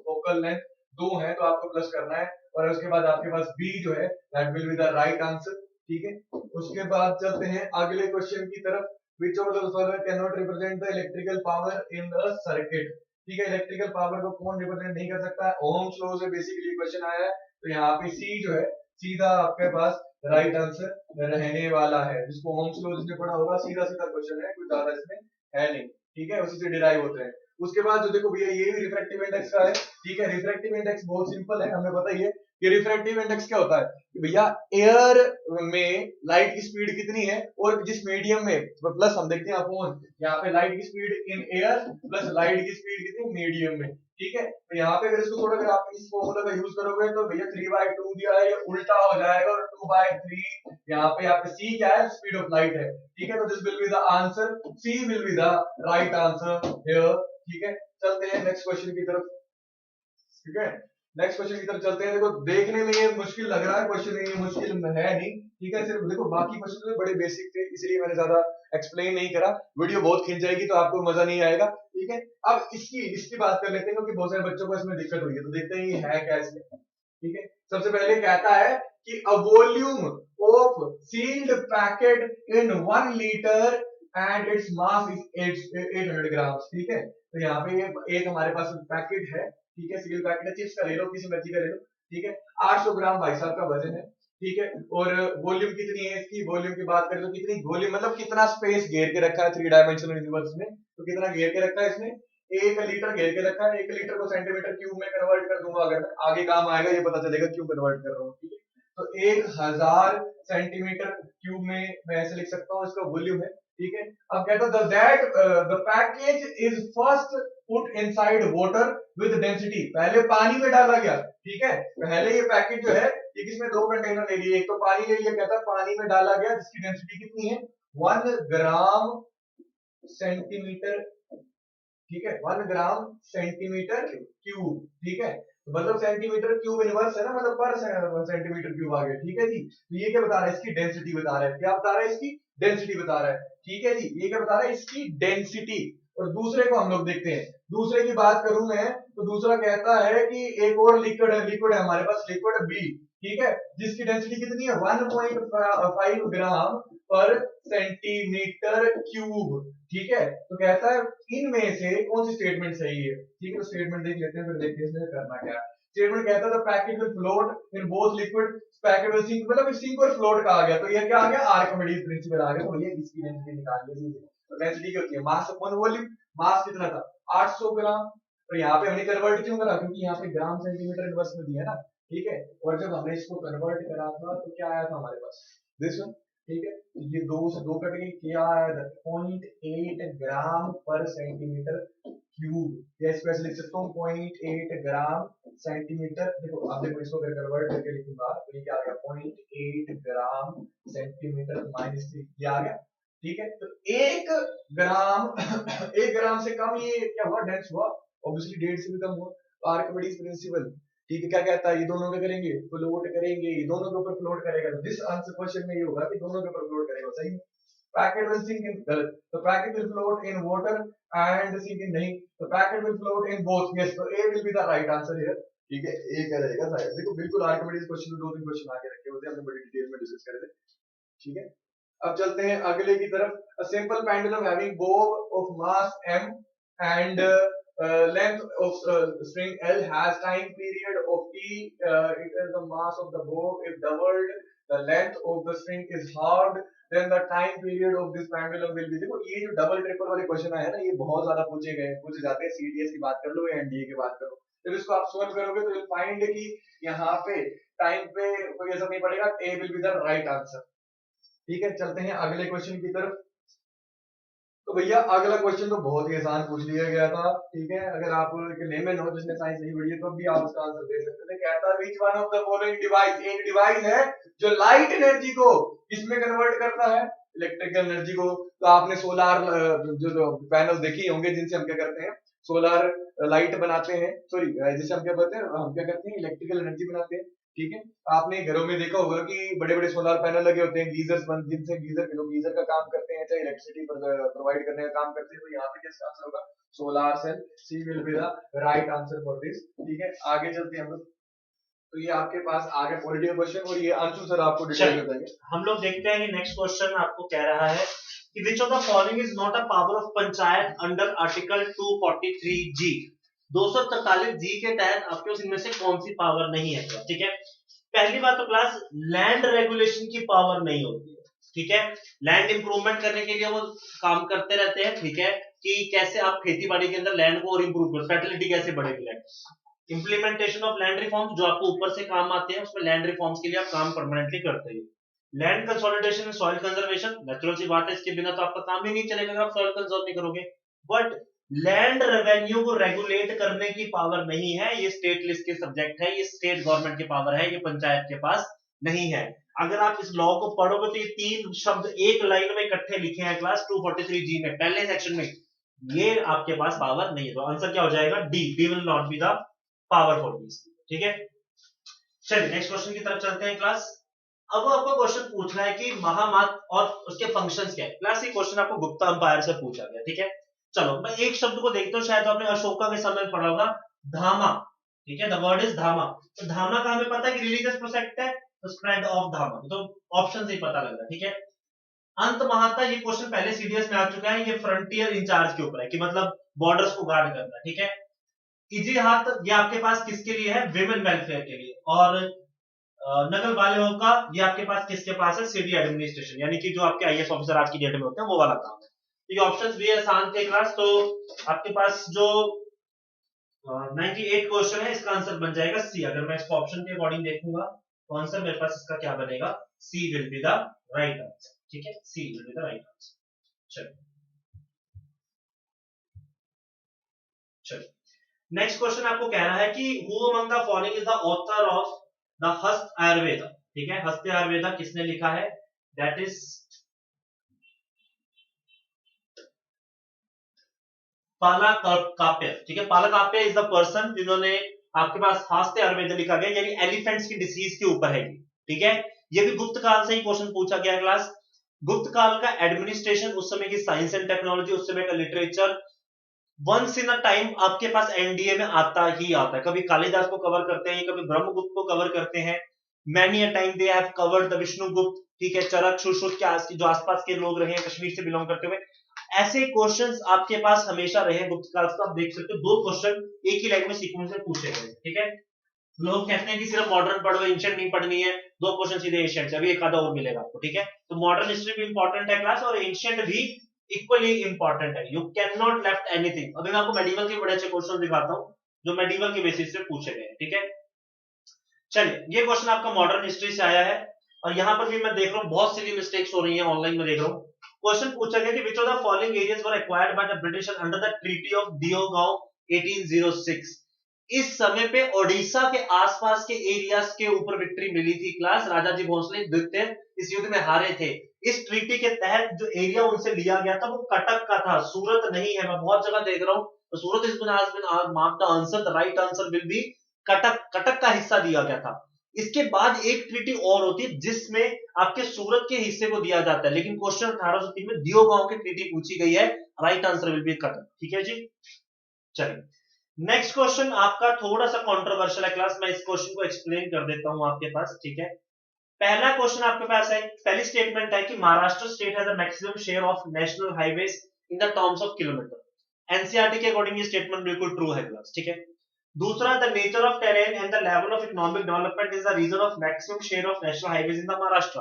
focal length, 2 है तो आपको प्लस करना है, और उसके बाद आपके पास बी जो है that will be the right answer, ठीक है। उसके बाद चलते हैं अगले क्वेश्चन की तरफ, which of the following cannot represent the electrical power in the circuit, ठीक है। इलेक्ट्रिकल पावर को कौन रिप्रेजेंट नहीं कर सकता है, ओम्स लॉ से बेसिकली क्वेश्चन आया है, तो यहाँ पे सी जो है सीधा आपके पास राइट आंसर रहने वाला है। जिसको ओम्स लॉ जिसने पढ़ा होगा, सीधा सीधा क्वेश्चन है, कुछ ज्यादा इसमें है नहीं, ठीक है, उसी से डिराइव होते हैं। उसके बाद जो देखो भैया ये भी रिफ्रैक्टिव इंडेक्स का है, ठीक है। रिफ्रैक्टिव इंडेक्स बहुत सिंपल है, हमें पता ही है कि रिफ्रैक्टिव इंडेक्स क्या होता है कि भैया एयर में लाइट की स्पीड कितनी है, और जिस मीडियम में, प्लस हम देखते हैं अपॉन, यहाँ पे लाइट की speed in air plus light की स्पीड कितनी मीडियम में, ठीक है। तो यहाँ पे अगर इसको थोड़ा, अगर आप इस फॉर्मूला का यूज करोगे तो भैया 3/2 दिया है, ये उल्टा हो जाएगा, और 2/3 यहाँ पे आपका सी क्या है, स्पीड ऑफ लाइट है, ठीक है। तो this will be the answer, C will be the right answer here, ठीक है। चलते हैं नेक्स्ट क्वेश्चन की तरफ, ठीक है। नेक्स्ट क्वेश्चन की तरफ चलते हैं। देखो देखने में ये मुश्किल लग रहा है क्वेश्चन, ये मुश्किल है नहीं, ठीक है। सिर्फ देखो बाकी क्वेश्चन तो बड़े बेसिक थे, इसलिए मैंने ज्यादा एक्सप्लेन नहीं करा, वीडियो बहुत खिंच जाएगी तो आपको मजा नहीं आएगा, ठीक है। अब इसकी बात कर लेते हैं, क्योंकि बहुत सारे बच्चों को इसमें दिक्कत हुई है, तो देखते हैं ये है क्या इसमें, ठीक है। सबसे पहले कहता है कि a volume of sealed packet in 1 litre and it's mass is 800 gram, ठीक है। तो यहाँ पे ये एक हमारे पास पैकेट है, ठीक है, सील पैकेट है, चिप्स का ले लो, किसी मर्जी का ले लो, ठीक है। 800 ग्राम भाई साहब का वजन है, ठीक है। और वॉल्यूम कितनी है इसकी, वॉल्यूम की बात करें तो कितनी वॉल्यूम मतलब कितना स्पेस घेर के रखा है 3 डायमेंशनल यूनिवर्स में, तो कितना घेर के रखा है इसने, 1 लीटर घेर के रखा है। 1 लीटर को सेंटीमीटर क्यूब में कन्वर्ट कर दूंगा, अगर आगे काम आएगा, ये पता चलेगा क्यों कन्वर्ट कर रहा हूँ, ठीक है। तो 1000 सेंटीमीटर क्यूब में मैं ऐसे लिख सकता हूँ, इसका वॉल्यूम है, ठीक है। अब कहता है that the package is first put inside water with density, पहले पानी में डाला गया, ठीक है। पहले ये पैकेट जो है ये किसमें 2 कंटेनर ले लिए, एक तो पानी ले लिया, कहता है पानी में डाला गया जिसकी डेंसिटी कितनी है 1 ग्राम सेंटीमीटर, ठीक है, 1 ग्राम सेंटीमीटर क्यूब, ठीक है, तो मतलब सेंटीमीटर क्यूब इनवर्स है ना, मतलब पर सेंटीमीटर क्यूब आ गया, ठीक है जी। तो ये क्या बता रहा है, इसकी डेंसिटी बता रहा है, क्या बता रहा है, इसकी डेंसिटी बता रहा है, ठीक है जी, ये क्या बता रहा है, इसकी डेंसिटी। और दूसरे को हम लोग देखते हैं, दूसरे की बात करूं मैं, तो दूसरा कहता है कि एक और लिक्विड है हमारे पास, लिक्विड बी, ठीक है, जिसकी डेंसिटी कितनी है 1.5 ग्राम पर सेंटीमीटर क्यूब, ठीक है। तो कहता है इनमें से कौन सी स्टेटमेंट सही है, ठीक है, तो स्टेटमेंट देख लेते हैं, फिर देखते हैं इसमें करना क्या है। स्टेटमेंट कहता है the packet will float in both liquid, packet will sink, मतलब सिंक और फ्लोट का आ गया, तो ये क्या आ गया, आर्किमिडीज प्रिंसिपल आ गया। तो भैया इसकी डेंसिटी निकाल लीजिए। तो डेंसिटी क्या होती है, मास अपॉन वॉल्यूम, मास कितना था 800 ग्राम, तो यहाँ पे हमने कन्वर्ट क्यों करा, क्योंकि यहाँ पे ग्राम सेंटीमीटर इनवर्स में दिया ना, ठीक है। और जब हमने इसको कन्वर्ट करा था तो क्या आया था हमारे पास, दिस वन, ठीक है, तो ये दो से दो कट गई, क्या आया, 0.8 ग्राम पर सेंटीमीटर क्यूब, या इसको ऐसे लिख सकता हूँ 0.8 ग्राम सेंटीमीटर। देखो अब देखो, इसको अगर कन्वर्ट करके लिखूंगा तो ये क्या आ गया, 0.8 ग्राम सेंटीमीटर माइनस 3, ये आ गया, ठीक है। तो 1 ग्राम 1 ग्राम से कम ये क्या हुआ, डेंस हुआ, ऑब्वियसली 1.5 से भी कम हुआ। तो आर्किमिडीज प्रिंसिपल, ठीक है, क्या कहता है, ये दोनों क्या करेंगे, फ्लोट करेंगे, ये दोनों के ऊपर फ्लोट करेगा। तो दिस आंसर क्वेश्चन में ये होगा कि दोनों के ऊपर फ्लोट करेगा, सही है। पैकेट विल सिंक इन, गलत, तो packet will float in water and sink in, नहीं, तो packet will float in both, yes, तो A will be the right answer here, ठीक है, ए क्या रहेगा शायद। देखो बिल्कुल आर्किमिडीज क्वेश्चन में 2-3 क्वेश्चन आगे रखे होते हैं, हमने बड़ी डिटेल में डिस्कस करे थे, ठीक है। अब चलते हैं अगले की तरफ। A simple pendulum having bob of mass m and length of string L has time period of t, it is the mass of the bob if doubled, the length of the string is halved, then the time period of this pendulum will be। देखो ये जो double triple वाले question आए हैं ना, ये बहुत ज्यादा पूछे जाते हैं, सीडीएस की बात कर लो या एनडीए की बात करो, जब इसको आप सॉल्व करोगे तो यू फाइंड कि यहाँ पे टाइम पे कोई असर नहीं पड़ेगा, A will be the right answer, ठीक है। चलते हैं अगले क्वेश्चन की तरफ। तो भैया अगला क्वेश्चन तो बहुत ही आसान पूछ लिया गया था, ठीक है, अगर आप लेमन हो जिसने साइंस नहीं पढ़ी है तो भी आप उसका आंसर दे सकते थे। कहता है which one of the following device, एक डिवाइस है जो लाइट एनर्जी को किसमें कन्वर्ट करता है, इलेक्ट्रिकल एनर्जी को। तो आपने सोलार जो पैनल देखे होंगे जिनसे हम क्या करते हैं, सोलर लाइट बनाते हैं, सॉरी जिससे हम क्या करते हैं, हम क्या करते हैं, इलेक्ट्रिकल एनर्जी बनाते हैं, ठीक है। आपने घरों में देखा होगा कि बड़े बड़े सोलर पैनल लगे होते हैं, गीजर्स बन, जिनसे गीजर लोग गीजर का काम करते हैं, चाहे इलेक्ट्रिसिटी प्रोवाइड करने का काम करते हैं। तो यहाँ पे किसका आंसर होगा, solar cell, C will be the right answer for this, ठीक है। आगे चलते हैं हम लोग, तो ये आपके पास आगे पॉलिटिकल क्वेश्चन, और ये अंशु सर आपको डिटेल बताएंगे। हम लोग देखते हैं कि नेक्स्ट क्वेश्चन आपको कह रहा है कि which of the following is not a power of panchayat under article 243 जी, 243 जी के तहत आपके पास इनमें से कौन सी पावर नहीं है, ठीक है। पहली बात तो क्लास, लैंड रेगुलेशन की पावर नहीं होती है, ठीक है। लैंड इंप्रूवमेंट करने के लिए वो काम करते रहते हैं, ठीक है, कि कैसे आप खेती बाड़ी के अंदर लैंड को और इंप्रूव करो, फर्टिलिटी कैसे बढ़ेगी land. Implementation of land reforms जो आपको ऊपर से काम आते हैं, उसमें लैंड रिफॉर्म्स के लिए आप काम परमानेंटली करते हो। Land consolidation and soil conservation, natural सी बात है, इसके बिना तो आपका काम ही नहीं चलेगा अगर आप सॉइल कंजर्व नहीं करोगे। बट लैंड रेवेन्यू को रेगुलेट करने की पावर नहीं है, ये स्टेट लिस्ट के सब्जेक्ट है, ये स्टेट गवर्नमेंट की पावर है, ये पंचायत के पास नहीं है। अगर आप इस लॉ को पढ़ोगे तो ये 3 शब्द एक लाइन में इकट्ठे लिखे हैं क्लास 243 जी में, पहले सेक्शन में, ये आपके पास पावर नहीं है। तो आंसर क्या हो जाएगा, D, D will not B the power for this, ठीक है। चलिए नेक्स्ट क्वेश्चन की तरफ चलते हैं क्लास। अब आपको क्वेश्चन पूछ रहा है कि महामात और उसके फंक्शंस क्या है। क्लास ये क्वेश्चन आपको गुप्ता अंपायर से पूछा गया, ठीक है। चलो मैं एक शब्द को देखता हूँ, शायद आपने अशोका के समय पढ़ा होगा, धामा, ठीक है, द वर्ड इज धामा। तो धामा का हमें पता है कि रिलीजियस प्रोसेक्ट है, तो स्प्रेड ऑफ धामा, तो ऑप्शन से ही पता लग रहा है, ठीक है। अंत महाता, ये क्वेश्चन पहले सीडीएस में आ चुका है, ये फ्रंटियर इंचार्ज के ऊपर है, कि मतलब बॉर्डर्स को गार्ड करना, ठीक है। इजी हाथ, ये आपके पास किसके लिए है, विमेन वेलफेयर के लिए। और नगल वाले का ये आपके पास किसके पास है, सिटी एडमिनिस्ट्रेशन, यानी कि जो आपके आईएएस ऑफिसर आज की डेट में होते हैं वो वाला काम है। तो ये ऑप्शंस भी आसान थे क्लास। तो आपके पास जो 98 क्वेश्चन है, इसका आंसर बन जाएगा सी। अगर मैं इसको ऑप्शन के अकॉर्डिंग देखूंगा तो आंसर मेरे पास इसका क्या बनेगा, C will be the right answer, ठीक है, C will be the right answer. चलो चलो नेक्स्ट क्वेश्चन आपको कह रहा है कि who among the following is the author of the Hasta Ayurveda, ठीक है। हस्त आयुर्वेदा किसने लिखा है, दैट इज पालाकाप्य, ठीक है, पालाकाप्य इज द पर्सन जिन्होंने आपके पास हास्ते आयुर्वेद लिखा गया, यानी एलिफेंट्स की डिसीज के ऊपर है ये, ठीक है। ये भी गुप्त काल से ही क्वेश्चन पूछा गया क्लास। गुप्त काल का एडमिनिस्ट्रेशन, उस समय की साइंस एंड टेक्नोलॉजी, उस समय का literature, once in a time आपके पास एनडीए में आता ही आता है। कभी कालिदास को कवर करते हैं, कभी ब्रह्मगुप्त को कवर करते हैं। Many a time they have covered the Vishnugupta, ठीक है, चरक सुश्रुत के जो आसपास के लोग रहे हैं कश्मीर से बिलोंग करते हुए। ऐसे क्वेश्चंस आपके पास हमेशा रहे हैं गुप्त काल से। आप देख सकते हो दो क्वेश्चन एक ही लाइन में सीक्वेंस में पूछे गए, ठीक है। लोग कहते हैं कि सिर्फ मॉडर्न पढ़ो, एंशिएंट नहीं पढ़नी है, दो क्वेश्चन सीधे एंशिएंट से, अभी एक आधा और मिलेगा आपको, ठीक है। तो मॉडर्न हिस्ट्री भी इंपॉर्टेंट है क्लास, और एंशिएंट भी इक्वली इंपॉर्टेंट है। You can not left anything. अभी मैं आपको मेडिवल के बड़े अच्छे क्वेश्चन दिखाता हूं जो मेडिवल के बेसिस पे पूछे गए हैं, ठीक है। चलिए, ये क्वेश्चन आपका मॉडर्न हिस्ट्री से आया है, और यहां पर भी मैं देख रहा हूं बहुत सी मिस्टेक्स हो रही हैं ऑनलाइन में, देख रहा हूं। क्वेश्चन पूछा गया कि which of the following areas were acquired by the British under the treaty of Deogaon 1806। इस समय पे ओडिशा के आसपास के एरियाज के ऊपर विक्ट्री मिली थी क्लास। राजाजी भोसले द्वितीय इस युद्ध में हारे थे। इस ट्रीटी के तहत जो एरिया उनसे लिया गया था वो कटक का था, सूरत नहीं है। मैं बहुत जगह देख रहा हूं, तो Surat is been marked the answer, the right answer will be Cuttack. Cuttack का हिस्सा दिया गया था। इसके बाद एक ट्रीटी और होती है जिसमें आपके सूरत के हिस्से को दिया जाता है, लेकिन क्वेश्चन 1803 में दियोगांव की ट्रीटी पूछी गई है। Right answer will be Cuttack, ठीक है जी। चलिए, नेक्स्ट क्वेश्चन आपका थोड़ा सा कंट्रोवर्शियल है क्लास, मैं इस क्वेश्चन को एक्सप्लेन कर देता हूं आपके पास, ठीक है। पहला क्वेश्चन आपके पास है, पहली स्टेटमेंट है कि Maharashtra state has a maximum share of national highways in the terms of kilometre. NCERT के अकॉर्डिंग ये स्टेटमेंट बिल्कुल ट्रू है क्लास, ठीक है। दूसरा, the nature of terrain and the level of economic development is the reason of maximum share of national highways in the Maharashtra.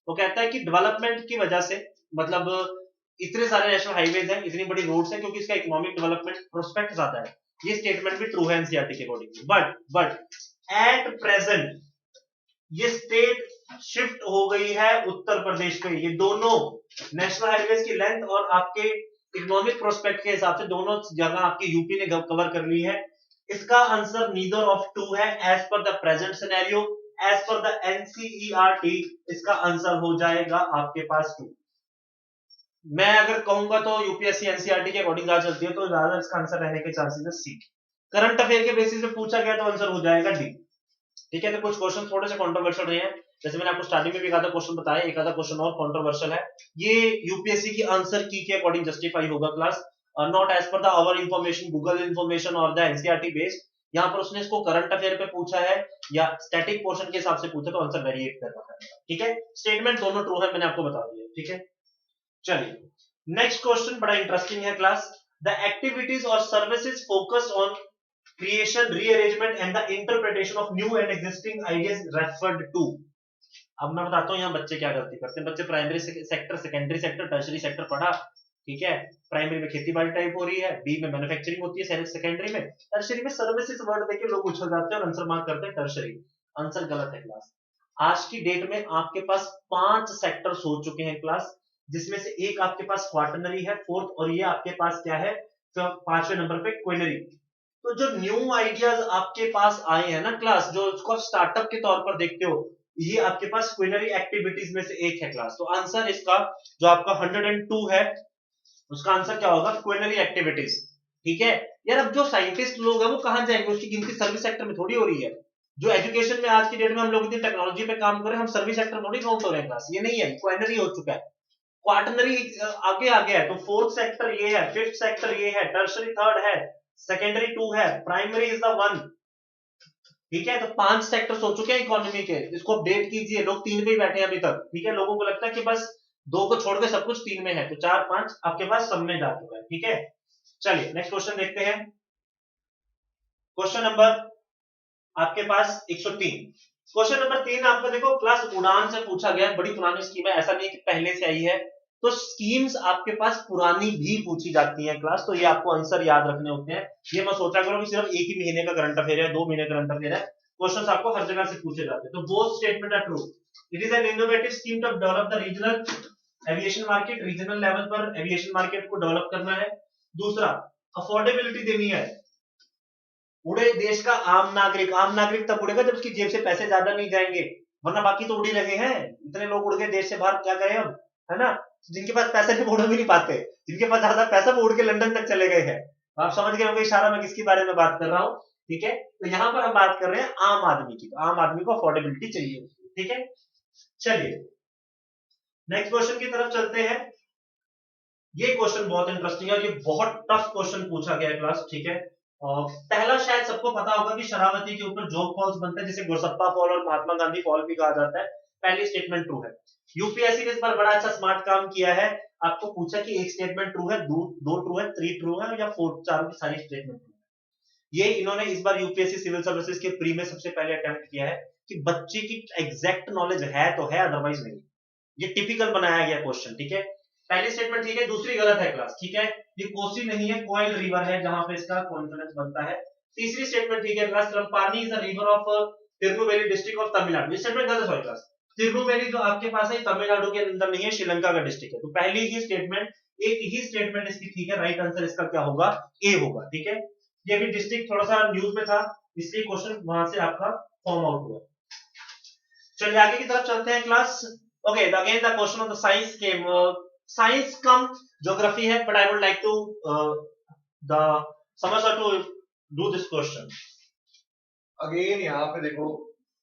वो कहता है कि डेवलपमेंट की वजह से, मतलब इतने सारे नेशनल हाईवेज हैं, इतनी बड़ी रोड्स हैं, क्योंकि इसका इकोनॉमिक डेवलपमेंट प्रोस्पेक्ट ज्यादा है। ये स्टेटमेंट भी ट्रू है एनसीईआरटी के अकॉर्डिंग। बट एट प्रेजेंट ये स्टेट शिफ्ट हो गई है उत्तर प्रदेश पे। ये दोनों नेशनल हाईवेज की लेंथ और आपके इकोनॉमिक प्रोस्पेक्ट के हिसाब से दोनों जगह आपकी यूपी ने कवर कर ली है। इसका आंसर नीदर ऑफ टू है as per the present scenario, as per the NCERT इसका आंसर हो जाएगा आपके पास टू। मैं अगर कहूंगा तो यूपीएससी एनसीईआरटी के अकॉर्डिंग ज्यादा चलती है, तो ज्यादा इसका आंसर रहने के चांसेस है सी। करंट अफेयर के बेसिस पे पूछा गया तो आंसर हो जाएगा डी, ठीक है। तो कुछ क्वेश्चन थोड़े से कंट्रोवर्शियल रहे हैं, जैसे मैंने आपको स्टार्टिंग में भी एक आधा क्वेश्चन बताया, एक आधा क्वेश्चन और कंट्रोवर्शियल है। ये यूपीएससी की आंसर की के अकॉर्डिंग जस्टिफाई होगा class, not as per the our information, Google information और द एनसीईआरटी बेस्ड। यहाँ पर उसने इसको करंट अफेयर पे पूछा है या स्टैटिक पोर्शन के हिसाब से पूछा, तो आंसर वेरिएट कर रहा है, ठीक है। स्टेटमेंट दोनों ट्रू है, मैंने आपको बता दिया, ठीक है। चलिए, नेक्स्ट क्वेश्चन बड़ा इंटरेस्टिंग है क्लास। द एक्टिविटीज और services focus on creation, rearrangement and the interpretation of new and existing ideas referred to। अब मैं बताता हूं यहाँ बच्चे क्या गलती करते हैं। बच्चे primary sector, secondary sector, tertiary sector पढ़ा, ठीक है। प्राइमरी में खेती बाड़ी टाइप हो रही है, बी में मैन्युफैक्चरिंग होती है, सेकेंडरी में, टर्शरी में सर्विसेज वर्ड देके लोग उछल जाते हैं और आंसर मार्क करते हैं टर्शरी। आंसर गलत है क्लास। आज की डेट में आपके पास 5 सेक्टर्स हो चुके हैं क्लास, जिसमें से एक आपके पास क्वार्टनरी है, फोर्थ, और ये आपके पास क्या है, तो 5वें नंबर पे क्विनरी। तो जो न्यू आइडियाज आपके पास आए हैं ना क्लास, जो उसको स्टार्टअप के तौर पर देखते हो, ये आपके पास क्विनरी एक्टिविटीज में से एक है क्लास। तो आंसर इसका जो आपका 102 है, उसका आंसर क्या होगा, क्विनरी एक्टिविटीज, ठीक है। यार अब जो साइंटिस्ट लोग हैं वो कहां जाएंगे, उसकी गिनती सर्विस सेक्टर में थोड़ी हो रही है। जो एजुकेशन में आज की डेट में हम लोग इतनी टेक्नोलॉजी पे काम कर रहे हैं, हम सर्विस सेक्टर थोड़ी काउंट हो रहे हैं क्लास, ये नहीं है, क्विनरी हो चुका है। क्वार्टनरी आगे आ गया है, तो फोर्थ सेक्टर ये है, फिफ्थ सेक्टर ये है, टर्शरी थर्ड है, सेकेंडरी 2 है, प्राइमरी इज द 1, ठीक है। तो 5 सेक्टर्स हो चुके हैं इकोनॉमी के, इसको अपडेट कीजिए। लोग 3 पे ही बैठे हैं अभी तक, ठीक है। लोगों को लगता है कि बस 2 को छोड़ के सब कुछ 3 में है, तो 4 5 आपके पास सब में जा चुका है, ठीक है। चलिए, नेक्स्ट क्वेश्चन देखते हैं। क्वेश्चन नंबर आपके पास 103। क्वेश्चन नंबर 3 आपका देखो क्लास उड़ान से पूछा गया, बड़ी पुरानी स्कीम है, ऐसा नहीं है कि पहले से आई है। तो स्कीम्स आपके पास पुरानी भी पूछी जाती हैं क्लास, तो ये आपको आंसर याद रखने होते हैं। ये मत सोचा करो कि सिर्फ एक ही महीने का करंट अफेयर है, 2 महीने का करंट अफेयर है। क्वेश्चंस आपको हर जगह से पूछे जाते हैं। तो both statement are true. It is an innovative scheme to develop the regional aviation market, regional level पर एविएशन मार्केट को डेवलप करना है। दूसरा, अफोर्डेबिलिटी देनी है। उड़े देश का आम नागरिक तब उड़ेगा जब उसकी जेब से पैसे ज्यादा नहीं जाएंगे, वरना बाकी तो उड़ ही रहे हैं। इतने लोग उड़ गए देश से बाहर, क्या करें हम, है ना। जिनके पास पैसे नहीं, उड़ भी नहीं पाते, जिनके पास ज्यादा पैसा वो उड़ के लंदन तक चले गए हैं। आप समझ गए होंगे इशारा में किसके बारे में बात कर रहा हूं, ठीक है। तो यहां पर हम बात कर रहे हैं आम आदमी की, तो आम आदमी को अफोर्डेबिलिटी चाहिए, ठीक है। चलिए नेक्स्ट क्वेश्चन की तरफ चलते हैं। ये क्वेश्चन बहुत इंटरेस्टिंग है और ये बहुत टफ क्वेश्चन पूछा गया है क्लास, ठीक है। और पहला शायद सबको पता होगा कि शरावती के ऊपर जोग फॉल्स बनते हैं, जिसे गुरसप्पा फॉल और महात्मा गांधी फॉल भी कहा जाता है। पहली स्टेटमेंट ट्रू है। यूपीएससी ने इस पर बड़ा अच्छा स्मार्ट काम किया है। आपको पूछा कि एक स्टेटमेंट ट्रू है, दो ट्रू है, 3 ट्रू है या 4, चारों की सारी स्टेटमेंट ट्रू है। ये इन्होंने इस बार यूपीएससी सिविल सर्विसेज के प्री में सबसे पहले अटेम्प्ट किया है कि बच्चे की एग्जैक्ट नॉलेज है तो है, अदरवाइज नहीं। ये टिपिकल बनाया गया क्वेश्चन, ठीक है। पहली स्टेटमेंट ठीक है, दूसरी गलत है क्लास, ठीक है। ये कोसी नहीं है, कोयल रिवर है, जहां पे इसका कॉन्फिडेंस बनता है। तीसरी स्टेटमेंट ठीक है class, Tamraparni is a river of Tirunelveli district of Tamil Nadu. ये स्टेटमेंट गलत है क्लास। तिरुनेलवेली जो आपके पास है तमिलनाडु के अंदर नहीं है, श्रीलंका का डिस्ट्रिक्ट है। तो पहली ही स्टेटमेंट, एक ही स्टेटमेंट इसकी ठीक है, राइट आंसर इसका क्या होगा, ए होगा, ठीक है। ये भी डिस्ट्रिक्ट थोड़ा सा न्यूज में था, इसलिए क्वेश्चन वहां से आपका फॉर्म आउट हुआ। चलिए आगे की तरफ चलते हैं class. Okay, again the question of the science came, science cum geography है, but I would like to the समझ to do this question. Again यहाँ पे देखो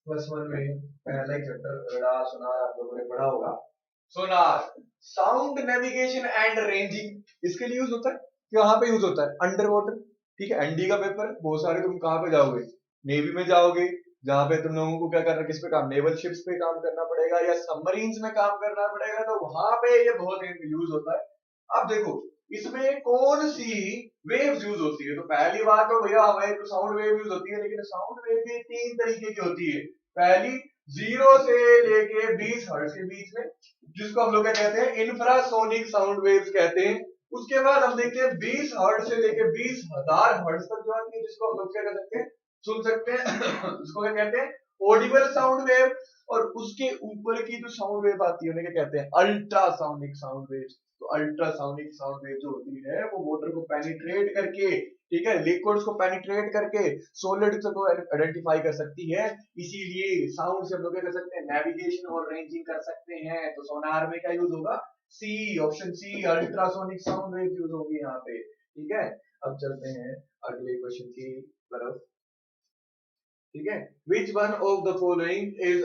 प्लस वन में पहला ही चैप्टर रडार सोनार आप लोगों ने पढ़ा होगा। Sonar sound navigation and ranging इसके लिए यूज होता है, यहाँ पे यूज होता है अंडर वाटर, ठीक है। एनडी का पेपर बहुत सारे, तुम कहाँ पे जाओगे, नेवी में जाओगे, जहाँ पे तुम लोगों को क्या करना, किस पे काम, नेवल शिप्स पे काम करना पड़ेगा या सबमरीन्स में काम करना पड़ेगा, तो वहां पे ये बहुत यूज होता है। अब देखो इसमें कौन सी वेव्स यूज होती है, तो पहली बात तो भैया हमारे तो साउंड वेव यूज होती है, लेकिन साउंड वेव भी 3 तरीके की होती है। पहली 0 से लेके 20 हर्ट्ज के बीच में, जिसको हम लोग क्या कहते हैं, इंफ्रासोनिक साउंड वेव्स कहते हैं। उसके बाद हम देखते हैं 20 हर्ट्ज से लेके 20,000 हर्ट्ज तक जो आती है, जिसको हम लोग क्या कर सकते हैं, सुन सकते हैं उसको क्या कहते हैं, ऑडिबल साउंड वेव। और उसके ऊपर की जो साउंड वेव आती है उन्हें क्या कहते हैं, अल्ट्रासोनिक साउंड वेव। तो अल्ट्रासोनिक साउंड वेव जो होती है वो वाटर को पेनिट्रेट करके, ठीक है, लिक्विड्स को पेनिट्रेट करके सॉलिड्स को आइडेंटिफाई कर सकती है। इसीलिए साउंड से हम लोग क्या कर सकते हैं, नेविगेशन और रेंजिंग कर सकते हैं। तो सोनार में क्या यूज होगा, C, option C, ultrasonic sound wave use होगी यहाँ पे, ठीक है। अब चलते हैं अगले क्वेश्चन की तरफ, ठीक है। Which one of the following is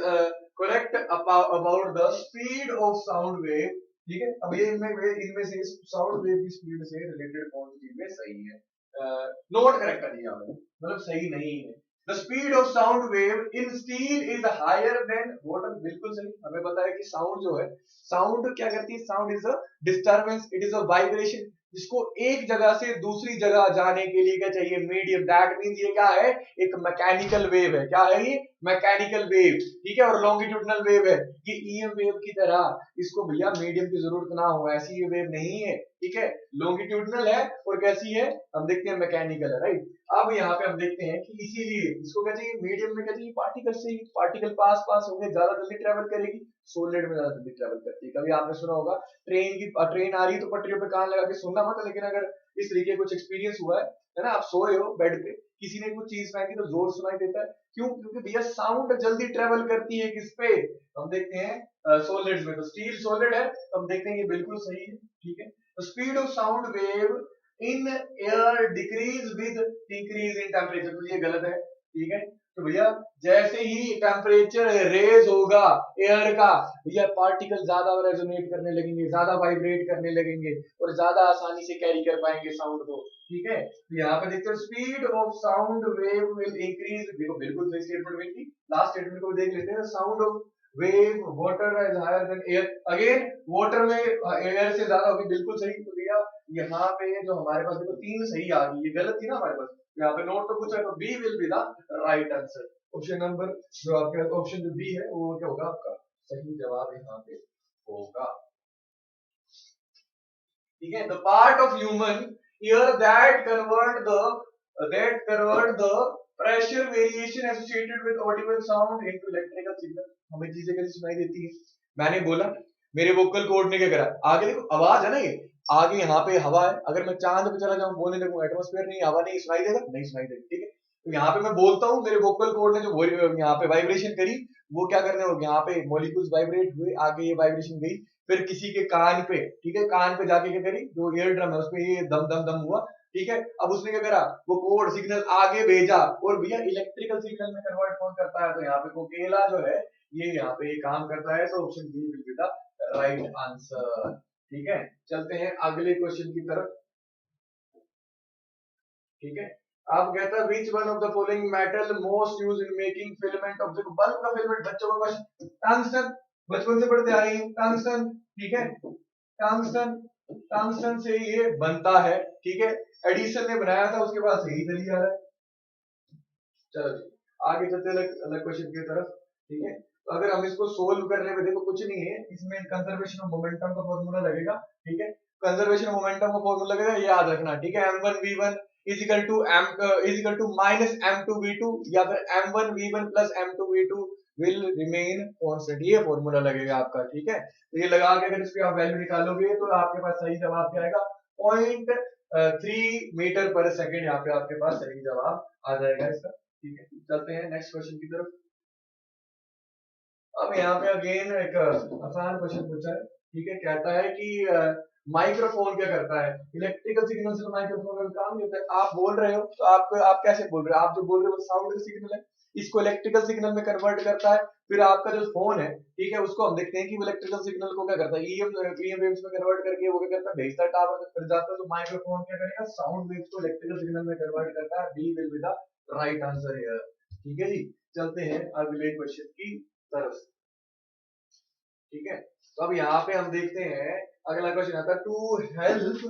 correct about the speed of sound wave, ठीक है। अब ये इनमें से साउंड वेव की स्पीड से रिलेटेड कौन सी चीज में सही है, नॉट करेक्ट है यहाँ पे, मतलब सही नहीं है। The speed of sound wave in steel is higher than water, बिल्कुल सही। हमें पता है कि साउंड जो है, साउंड क्या करती है, sound is a disturbance, it is a vibration, जिसको एक जगह से दूसरी जगह जाने के लिए क्या चाहिए, मीडियम। दैट मींस ये क्या है, एक मैकेनिकल वेव है। क्या है ये, मैकेनिकल वेव, ठीक है। और लॉन्गिट्यूडनल वेव है, ये ईएम वेव की तरह। इसको भैया मीडियम की जरूरत ना हो, ऐसी ये वेव नहीं है, ठीक है। लॉन्गिट्यूडनल है और कैसी है, हम देखते हैं मैकेनिकल है, राइट। अब यहाँ पे हम देखते हैं कि इसीलिए इसको क्या चाहिए, मीडियम में क्या चाहिए, पार्टिकल से, पार्टिकल पास पास होंगे, ज्यादा जल्दी ट्रेवल करेगी, सॉलिड में ज्यादा जल्दी ट्रेवल करती है। कभी आपने सुना होगा ट्रेन आ रही है तो पटरियों पे कान लगा के सुनना मत, लेकिन अगर इस तरीके कुछ एक्सपीरियंस हुआ है ना, आप सोए हो बेड पे, किसी ने कुछ चीज फेंकी तो जोर सुनाई देता है, क्यों, क्योंकि भैया साउंड जल्दी ट्रेवल करती है किस पे, हम देखते हैं सॉलिड्स में। तो स्टील सॉलिड है, तो हम देखते हैं ये बिल्कुल सही है, ठीक है। तो speed of sound wave in air decrease with increase in temperature, तो ये गलत है, ठीक है। तो भैया जैसे ही टेम्परेचर रेज होगा एयर का, भैया पार्टिकल ज्यादा रेजोनेट करने लगेंगे, ज्यादा वाइब्रेट करने लगेंगे और ज्यादा आसानी से कैरी कर पाएंगे साउंड को, ठीक है। तो यहाँ पे देखते हो speed of sound wave will increase, देखो बिल्कुल सही स्टेटमेंट मिलती। लास्ट स्टेटमेंट को देख लेते हैं, sound of wave water is higher than air, again water में एयर से ज्यादा होगी, बिल्कुल सही। तो भैया यहाँ पे जो हमारे पास देखो 3 सही आ गई, ये गलत थी ना हमारे पास, यहाँ पे नोट तो पूछा है, तो B will be the right answer. Option number जो आपके ऑप्शन जो बी है वो क्या होगा, आपका सही जवाब यहाँ पे होगा, ठीक है। The part of human ear that convert the pressure variation associated with Audible sound into electrical signal, हमें चीजें कैसे सुनाई देती है। मैंने बोला मेरे वोकल कॉर्ड ने क्या करा, आगे देखो आवाज है ना, ये आगे यहाँ पे हवा है, अगर मैं चांद पे चला जाऊं बोलने लगूं, एटमॉस्फेयर नहीं, हवा नहीं, सुनाई देगा, नहीं सुनाई देगा, ठीक है। तो यहाँ पे मैं बोलता हूँ, मेरे वोकल कॉर्ड ने जो यहाँ पे वाइब्रेशन करी, वो क्या करने हो, यहाँ पे मॉलिक्यूल्स वाइब्रेट हुए, आगे ये वाइब्रेशन गई, फिर किसी के कान पे, ठीक है, कान पे जाके क्या करी, जो ईयर ड्रम है उस पे ये दम दम दम हुआ, ठीक है, अब उसने क्या करा, वो कोड सिग्नल आगे भेजा और भैया इलेक्ट्रिकल सिग्नल में कन्वर्ट कौन करता है, तो यहाँ पे कोकेला जो है ये यहाँ पे काम करता है, तो option B will be the right answer. ठीक है, चलते हैं अगले क्वेश्चन की तरफ। ठीक है, अब कहता है which one of the following metal most use in making filament of, देखो बल्ब का फिलामेंट बच्चों का क्वेश्चन, टंगस्टन, बचपन से पढ़ते आ रही है टंगस्टन। ठीक है, टंगस्टन, टंगस्टन से ये बनता है। ठीक है, एडिसन ने बनाया था, उसके बाद से ही चली जा रहा है। चलो जी, आगे चलते अलग अलग क्वेश्चन की तरफ। ठीक है, तो अगर हम इसको सोल्व करने में, देखो कुछ नहीं है इसमें, कंजर्वेशन ऑफ मोमेंटम का फॉर्मूला लगेगा। ठीक है, कंजर्वेशन ऑफ मोमेंटम का फॉर्मूला लगेगा, ये याद रखना। ठीक है, m1v1 is equal to minus m2v2 या फिर m1v1 plus m2v2 will remain constant, ये फॉर्मूला लगेगा आपका। ठीक है, तो ये लगा के अगर इसकी आप वैल्यू निकालोगे तो आपके पास सही जवाब क्या आएगा, 0.3 मीटर पर सेकंड, यहाँ पे आपके पास सही जवाब आ जाएगा इसका। ठीक है, चलते हैं नेक्स्ट क्वेश्चन की तरफ। अब यहाँ पे अगेन एक आसान क्वेश्चन पूछा है। ठीक है, कहता है कि माइक्रोफोन क्या करता है, इलेक्ट्रिकल सिग्नल से माइक्रोफोन का काम नहीं होता है। आप बोल रहे हो तो आपको, आप कैसे बोल रहे हो, आप जो बोल रहे हो वो साउंड का सिग्नल है, इसको इलेक्ट्रिकल सिग्नल में कन्वर्ट करता है। फिर आपका जो फोन है, ठीक है, उसको हम देखते हैं कि वो इलेक्ट्रिकल सिग्नल को क्या करता है, ईएम वेव्स में कन्वर्ट करके वो क्या करता है, भेजता है टावर तक, फिर जाता है। तो माइक्रोफोन क्या करेगा, साउंड वेव्स को इलेक्ट्रिकल सिग्नल में कन्वर्ट करता है। B will be the right answer here. ठीक है जी, चलते हैं अगले क्वेश्चन की तरफ। ठीक है, तो अब यहाँ पे हम देखते हैं अगला क्वेश्चन आता है, to help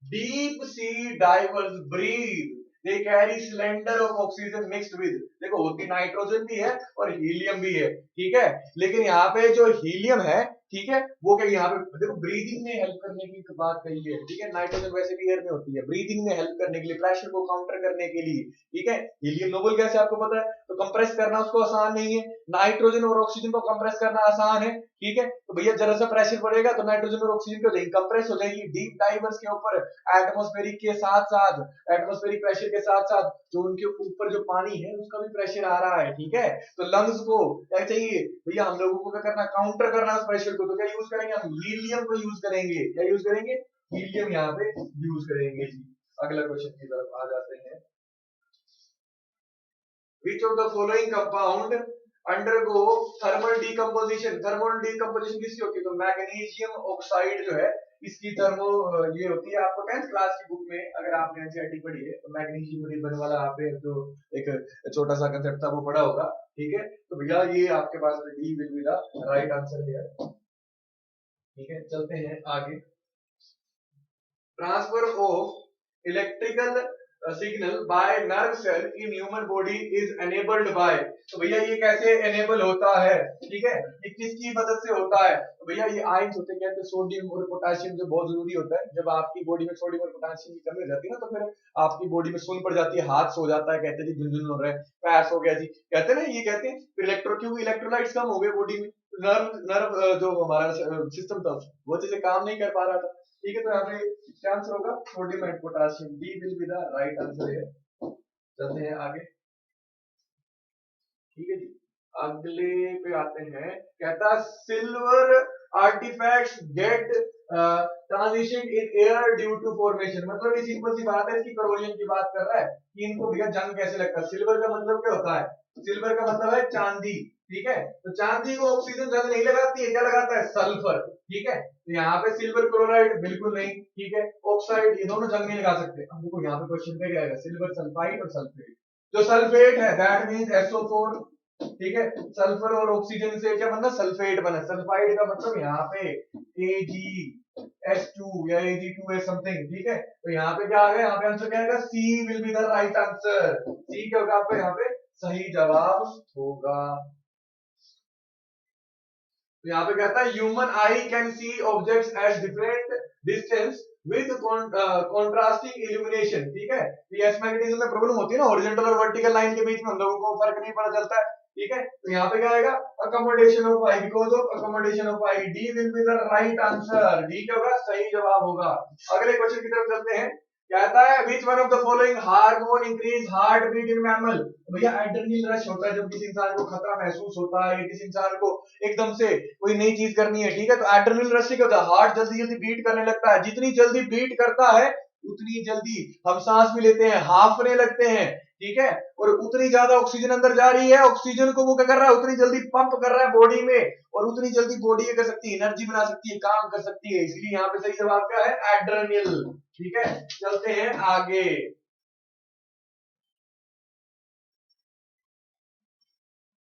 deep sea divers breathe they carry cylinder of oxygen mixed with, देखो होती नाइट्रोजन भी है और हीलियम भी है। ठीक है, लेकिन यहाँ पे जो हीलियम है, ठीक है, वो क्या यहाँ पे देखो ब्रीदिंग में हेल्प करने की बात कही है। ठीक है, नाइट्रोजन वैसे भी एयर में होती है, ब्रीदिंग में हेल्प करने के लिए, प्रेशर को काउंटर करने के लिए। ठीक है, हीलियम नोबल गैस है आपको पता है, तो कंप्रेस करना उसको आसान नहीं है, नाइट्रोजन और ऑक्सीजन को कंप्रेस करना आसान है। ठीक है, तो भैया जरा सा प्रेशर बढ़ेगा तो नाइट्रोजन और ऑक्सीजन को कंप्रेस हो जाएगी। डीप डाइवर्स के ऊपर एटमॉस्फेरिक के साथ साथ, एटमॉस्फेरिक प्रेशर के साथ साथ जो उनके ऊपर जो पानी है उसका भी प्रेशर आ रहा है। ठीक है, तो लंग्स को क्या चाहिए भैया, हम लोगों को क्या करना, काउंटर करना उस प्रेशर को, तो क्या यूज करेंगे हम, हीलियम को यूज करेंगे। क्या यूज करेंगे, हीलियम यहाँ पे यूज करेंगे जी। अगला क्वेश्चन की तरफ आ जाते हैं। Which of the following compound undergo thermal decomposition, thermal decomposition किसकी होती है, तो मैग्नीशियम ऑक्साइड जो है इसकी थर्मो ये होती है। आपको 10th क्लास की बुक में अगर आपने एनसीईआरटी पढ़ी है तो मैग्नीशियम रिबन वाला आपने जो एक छोटा सा कंसेप्ट था वो पढ़ा होगा। ठीक है, तो भैया ये आपके पास D will be the right answer है। ठीक है, चलते हैं आगे। Transfer of electrical signal by nerve cell in human body is enabled by, तो भैया ये कैसे एनेबल होता है। ठीक है, ये किसकी मदद से होता है, तो भैया ये आयंस होते हैं, कहते हैं सोडियम और पोटेशियम, जो बहुत जरूरी होता है। जब आपकी बॉडी में सोडियम और पोटेशियम की कमी हो जाती है ना, तो फिर आपकी बॉडी में सुन पड़ जाती है, हाथ सो जाता है, कहते हैं जी झुनझुन हो रहा है, पैर सो गया जी, कहते हैं ना, ये कहते हैं। फिर क्योंकि इलेक्ट्रोलाइट्स कम हो गए बॉडी में, नर्व नर्व जो हमारा सिस्टम था वो चीजें काम नहीं कर पा रहा था। ठीक है, तो यहाँ पे क्या आंसर होगा, sodium and potassium, D will be the right answer है। चलते हैं आगे। ठीक है जी, अगले पे आते हैं। कहता silver artefacts get transition in air due to formation, मतलब ये सिंपल सी बात है, इसकी करोजन की बात कर रहा है कि इनको भैया जंग कैसे लगता है। सिल्वर का मतलब क्या होता है, सिल्वर का मतलब है चांदी। ठीक है, तो चांदी को ऑक्सीजन जंग नहीं लगाती है, क्या लगाता है, सल्फर। ठीक है, तो यहाँ पे सिल्वर क्लोराइड बिल्कुल नहीं। ठीक है, ऑक्साइड, ये दोनों जंग नहीं लगा सकते। अब देखो यहाँ पे क्वेश्चन पे क्या आएगा, सिल्वर सल्फाइड और सल्फेट, जो सल्फेट है दैट मींस SO4। ठीक है, सल्फर और ऑक्सीजन से क्या बनना, सल्फेट बना। सल्फाइड का मतलब यहाँ पे AgS2 या Ag2 समथिंग। ठीक है, तो यहाँ पे क्या आ गया, यहाँ पे आंसर क्या आएगा, C will be the right answer. C क्या होगा आपका यहाँ पे सही जवाब होगा। तो यहाँ पे कहता है human I can see objects at different distance with contrasting illumination. ठीक है, ये मैग्नेटिज्म में प्रॉब्लम होती है ना, हॉरिजॉन्टल और वर्टिकल लाइन के बीच में हम लोगों को फर्क नहीं पता चलता है। ठीक है, तो यहाँ पे क्या आएगा, accommodation of I, because of accommodation of I, D will be the right answer. D क्या होगा, सही जवाब होगा। अगले क्वेश्चन की तरफ चलते हैं। कहता है which one of the following hormone increase heart beat in mammal, भैया एड्रेनलिन रश होता है जब किसी इंसान को खतरा महसूस होता है, किसी इंसान को एकदम से कोई नई चीज करनी है। ठीक है, तो एड्रेनलिन रश से क्या होता है, हार्ट जल्दी जल्दी बीट करने लगता है। जितनी जल्दी बीट करता है उतनी जल्दी हम सांस भी लेते हैं, हांफने लगते हैं, ठीक है, और उतनी ज्यादा ऑक्सीजन अंदर जा रही है, ऑक्सीजन को वो क्या कर रहा है, उतनी जल्दी पंप कर रहा है बॉडी में, और उतनी जल्दी बॉडी क्या कर सकती है, एनर्जी बना सकती है, काम कर सकती है, इसलिए यहाँ पे सही जवाब क्या है, एड्रेनल। ठीक है, चलते हैं आगे।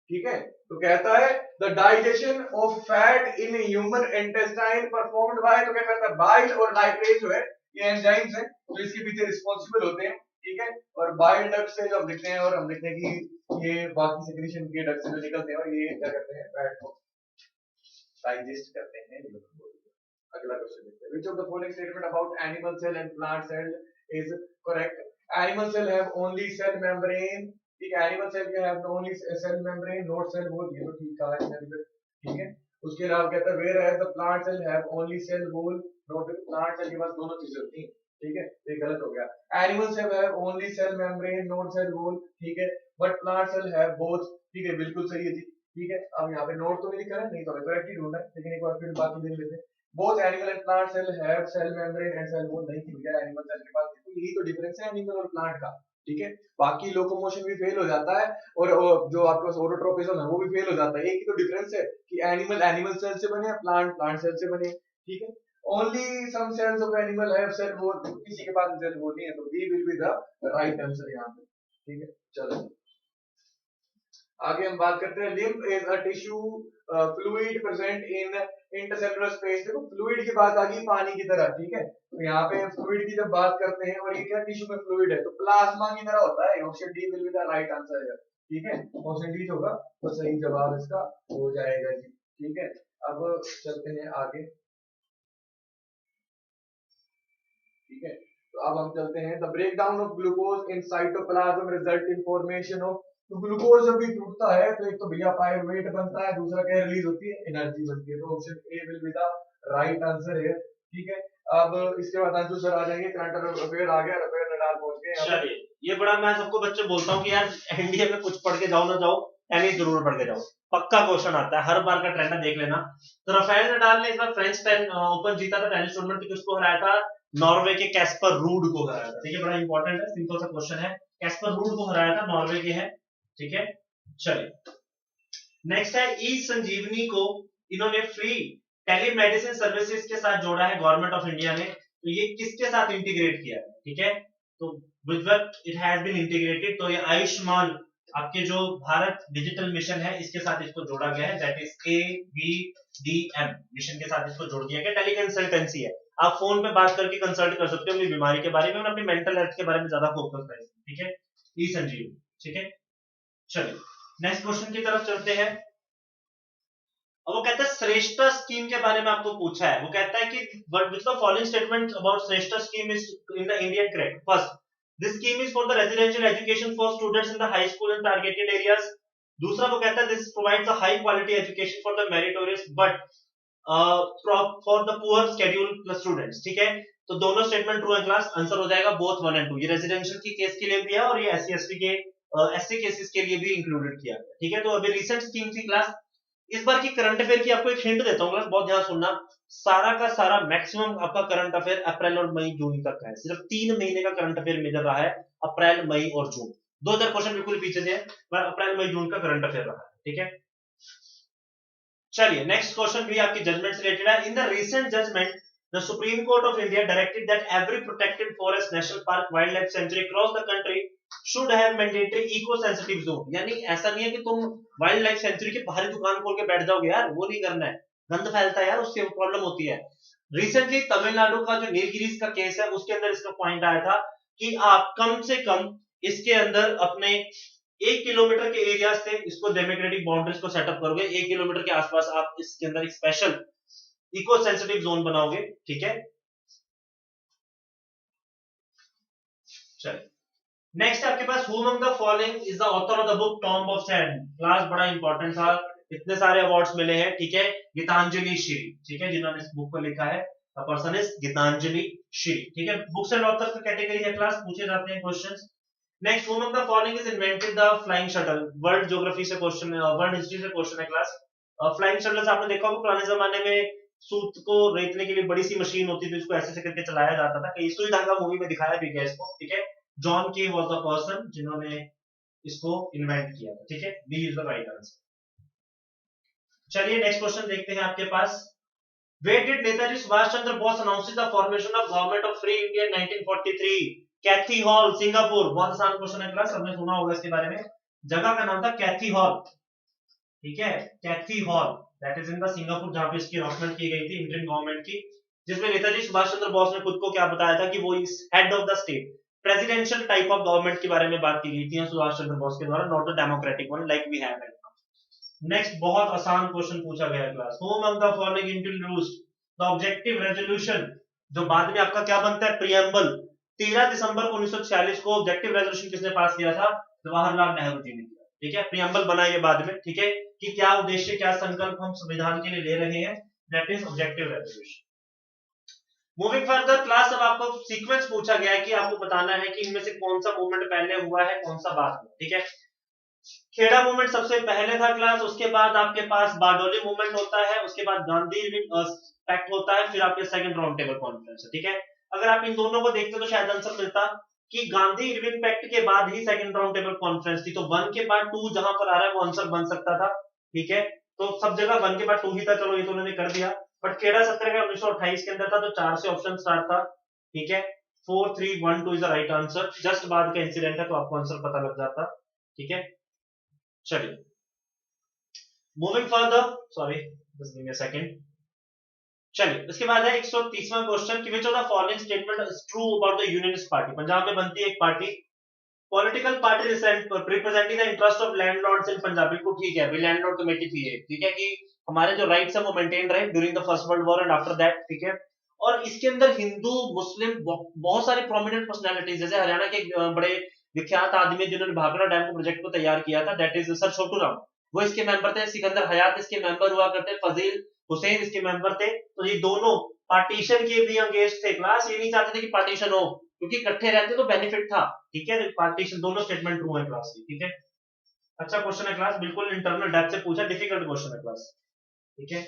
ठीक है, तो कहता है the digestion of fat in human intestine performed by, तो क्या करता है, बाइल और नाइट्रेज जो है ये एंजाइम्स हैं जो इसके पीछे रिस्पॉन्सिबल होते हैं। ठीक है, और बाइल डक्ट से जो हम लिखते हैं, और हम लिखते हैं कि ये बाकी सेक्रेशन के डक्ट से जो निकलते हैं और ये क्या करते हैं, फैट को डाइजेस्ट करते हैं। अगला क्वेश्चन देखते हैं, which of the following statement about animal cell and plant cell is correct? Animal cell have only cell membrane, ठीक है, एनिमल सेल के have only cell membrane not cell wall, ये तो ठीक कहा है। ठीक है, उसके अलावा कहता है whereas the plant cell have only cell wall not, plant cell के पास दोनों चीजें होती हैं। ठीक है, ये गलत हो गया। Animal cell have only cell membrane not cell wall, ठीक है, but plant cell have both, ठीक है, बिल्कुल सही है जी। ठीक है, अब यहाँ पे नोट तो नहीं लिखा है, नहीं तो करेक्ट ही ढूंढना है, लेकिन एक बार फिर बाकी देख लेते हैं। Both animal and plant cell have cell membrane and cell wall, नहीं थी क्या एनिमल सेल के पास, तो यही तो डिफरेंस है एनिमल और प्लांट का। ठीक है, बाकी लोकोमोशन भी फेल हो जाता है, और जो आपके पास ऑटोट्रोपिज्म है वो भी फेल हो जाता है। एक ही तो डिफरेंस है कि एनिमल एनिमल सेल से बने, प्लांट प्लांट सेल से बने। ठीक है, only some cells of animal have cell wall, किसी के पास सेल वॉल नहीं है, तो B will be the right answer यहाँ पे। ठीक है, चलो आगे हम बात करते हैं। Lymph is a tissue fluid present in intercellular space. देखो फ्लूइड की बात आ गई पानी की तरह। ठीक है, तो यहाँ पे फ्लूइड की जब बात करते हैं, और ये क्या टिश्यू में फ्लूइड है, तो प्लाज्मा की तरह होता है। Option D will be the right answer है। ठीक है, ऑप्शन डी होगा तो सही जवाब इसका हो जाएगा जी। ठीक है, अब चलते हैं आगे। ठीक है, तो अब हम चलते हैं the break down of glucose in cytoplasm result in formation of, तो ग्लूकोज जब भी टूटता है तो एक तो भैया पायरुवेट बनता है, दूसरा क्या रिलीज होती है, एनर्जी बनती है, तो option A will be the right answer है। ठीक है, अब इसके बाद अंशु सर आ जाएंगे, करंट अफेयर आ गया, रफेल नडाल पहुंच गए। चलिए, ये बड़ा मैं सबको बच्चे बोलता हूँ कि यार एनडीए में कुछ पढ़ के जाओ ना जाओ, टेनिस जरूर पढ़ के जाओ, पक्का क्वेश्चन आता है, हर बार का ट्रेंड है, देख लेना। तो राफेल नडाल ने इस बार फ्रेंच ओपन जीता था टेनिस टूर्नामेंट, किसको हराया था, नॉर्वे के कैस्पर रूड को हराया था। ठीक है, बड़ा इंपॉर्टेंट है, सिंपल सा क्वेश्चन है, कैस्पर रूड को हराया था, नॉर्वे के है। ठीक है, चलिए नेक्स्ट है ई संजीवनी को इन्होंने फ्री टेलीमेडिसिन सर्विसेज के साथ जोड़ा है गवर्नमेंट ऑफ इंडिया ने, तो ये किसके साथ इंटीग्रेट किया है। ठीक है, तो with what it has been integrated, तो ये आयुष्मान आपके जो भारत डिजिटल मिशन है इसके साथ इसको जोड़ा गया है, दैट इज ABDM मिशन के साथ इसको जोड़ दिया गया। टेली कंसल्टेंसी है, आप फोन पे बात करके कंसल्ट कर सकते हो अपनी बीमारी के बारे में और अपनी मेंटल हेल्थ के बारे में ज्यादा फोकस करें। ठीक है, ई संजीवनी। ठीक है, चलिए नेक्स्ट क्वेश्चन की तरफ चलते हैं। अब वो कहता है श्रेष्ठ स्कीम के बारे में आपको पूछा है, वो कहता है कि which the following statement about श्रेष्ठ scheme is in the Indian correct? First, this scheme is for the residential education for students in the high school and targeted areas. दूसरा वो कहता है this provides a high quality education for the meritorious but for the poor scheduled students. ठीक है, तो दोनों statement true है class, answer हो जाएगा बोथ 1 और 2। ये रेजिडेंशियल की केस के लिए भी है और ये SC/ST के SC केसेस के लिए भी इंक्लूडेड किया गया। ठीक है, तो अभी रिसेंट स्कीम थी क्लास। इस बार की करंट अफेयर की आपको एक हिंट देता हूँ क्लास, बहुत ध्यान सुनना। सारा का सारा मैक्सिमम आपका करंट अफेयर अप्रैल और मई जून तक का है, सिर्फ 3 महीने का करंट अफेयर मेजर रहा है, अप्रैल मई और जून। 2000 क्वेश्चन बिल्कुल पीछे से है, पर अप्रैल मई जून का करंट अफेयर रहा है। ठीक है, चलिए नेक्स्ट क्वेश्चन भी आपकी जजमेंट से रिलेटेड है। In the recent judgement the Supreme Court of India directed that every protected forest, national park, wild life sanctuary across the country should have mandatory eco sensitive zone. यानी ऐसा नहीं है कि तुम वाइल्ड लाइफ सेंचुरी की बाहरी दुकान खोल के बैठ जाओगे यार, वो नहीं करना है, गंद फैलता है यार, उससे प्रॉब्लम होती है। रिसेंटली तमिलनाडु का जो नीलगिरीज का केस है उसके अंदर इसका पॉइंट आया था कि आप कम से कम इसके अंदर अपने 1 किलोमीटर के एरिया से इसको डेमोक्रेटिक बाउंड्रीज को सेटअप करोगे, 1 किलोमीटर के आसपास आप इसके अंदर एक स्पेशल इको सेंसिटिव जोन बनाओगे। ठीक है, चलिए नेक्स्ट आपके पास who among the following is the author of the book tomb of sand. Class बड़ा इंपॉर्टेंट था, इतने सारे अवार्ड्स मिले हैं। ठीक है, गीतांजलि श्री, ठीक है, जिन्होंने इस बुक को लिखा है the person is Geetanjali Shree. ठीक है, बुक्स एंड ऑथर्स का कैटेगरी है क्लास, पूछे जाते हैं questions. Next, who among the following is invented the flying shuttle. World geography से क्वेश्चन है, वर्ल्ड हिस्ट्री से क्वेश्चन है क्लास। फ्लाइंग शटल्स आपने देखा होगा पुराने जमाने में सूत को रेतने के लिए बड़ी सी मशीन होती थी, उसको ऐसे ऐसे करके चलाया जाता था। कहीं सुई धागा मूवी में दिखाया भी गया इसको, ठीक है। जॉन के वाज द पर्सन जिन्होंने इसको इन्वेंट किया था, ठीक है। B is the right answer. चलिए नेक्स्ट क्वेश्चन देखते हैं आपके पास। Where did Netaji Subhash Chandra Bose announce the formation of Government of Free India in 1943? Cathay hall, Singapore. बहुत आसान क्वेश्चन है क्लास, सबने सुना होगा इसके बारे में। जगह का नाम था कैथी हॉल, ठीक है। Kathy Hall that is in the Singapore, जहां पे इसकी अनाउंसमेंट की गई थी इंडियन गवर्नमेंट की, जिसमें नेताजी सुभाष चंद्र बोस ने खुद को क्या बताया था कि वो इस head of the state, presidential type of government के बारे में बात की गई थी सुभाष चंद्र बोस के द्वारा, not the democratic one like we have. Next बहुत आसान क्वेश्चन पूछा गया class. Whom of the following introduced the objective resolution, जो बाद में आपका क्या बनता है, प्रियम्बल। 13 दिसंबर 1946 को ऑब्जेक्टिव रेजोल्यूशन किसने पास किया था, जवाहरलाल नेहरू जी ने किया, ठीक है। प्रियम्बल बना ये बाद में, ठीक है, कि क्या उद्देश्य क्या संकल्प हम संविधान के लिए ले रहे हैं, that is objective resolution. Moving further class, अब आपको सीक्वेंस पूछा गया है कि आपको बताना है कि इनमें से कौन सा मूवमेंट पहले हुआ है, कौन सा बाद में, ठीक है। खेड़ा मूवमेंट सबसे पहले था क्लास, उसके बाद आपके पास बारडोली मूवमेंट होता है, उसके बाद गांधी पैक्ट होता है, फिर आपके सेकंड राउंड टेबल कॉन्फ्रेंस है, ठीक है। अगर आप इन दोनों को देखते तो शायद आंसर मिलता कि गांधी इरविन पैक्ट के बाद ही सेकंड राउंड टेबल कॉन्फ्रेंस थी, तो 1 के बाद 2 जहां पर आ रहा है वो आंसर बन सकता था, ठीक है। तो सब जगह 1 के बाद 2 ही था, चलो ये तो उन्होंने कर दिया। बट खेड़ा सत्याग्रह 1928 के अंदर था, तो 4 से ऑप्शन स्टार्ट था, ठीक है। 4 3 1 2 is the right answer. Just बाद का इंसिडेंट है तो आपको आंसर पता लग जाता, ठीक है। चलिए moving further, sorry just give me a second. चलिए उसके बाद है 130वां क्वेश्चन कि which of the following statement is true about the unionist party. Punjab में बनती है एक party, political party representing the interest of landlords in Punjab. बिल्कुल ठीक है, भी लैंडलॉर्ड कमेटी थी ये, ठीक है, कि हमारे जो राइट्स है वो मेंटेन रहे during the first world war and after that, ठीक है। और इसके अंदर हिंदू मुस्लिम बहुत सारे प्रोमिनेंट पर्सनालिटीज, जैसे हरियाणा के बड़े विख्यात आदमी जिन्होंने भाखड़ा डैम को प्रोजेक्ट को तैयार किया था, that is sir Chhotu Ram, वो इसके मेंबर थे। सिकंदर हयात इसके मेंबर हुआ करते, फजील हुसैन इसके मेंबर थे। तो ये दोनों पार्टीशन के भी अगेंस्ट थे क्लास, ये नहीं चाहते थे कि पार्टीशन हो, क्योंकि इकट्ठे रहते तो बेनिफिट था, ठीक है। पार्टीशन दोनों स्टेटमेंट ट्रू है क्लास की, ठीक है। अच्छा क्वेश्चन है क्लास, बिल्कुल इंटरनल डेप्थ से पूछा, डिफिकल्ट क्वेश्चन है क्लास, ठीक है।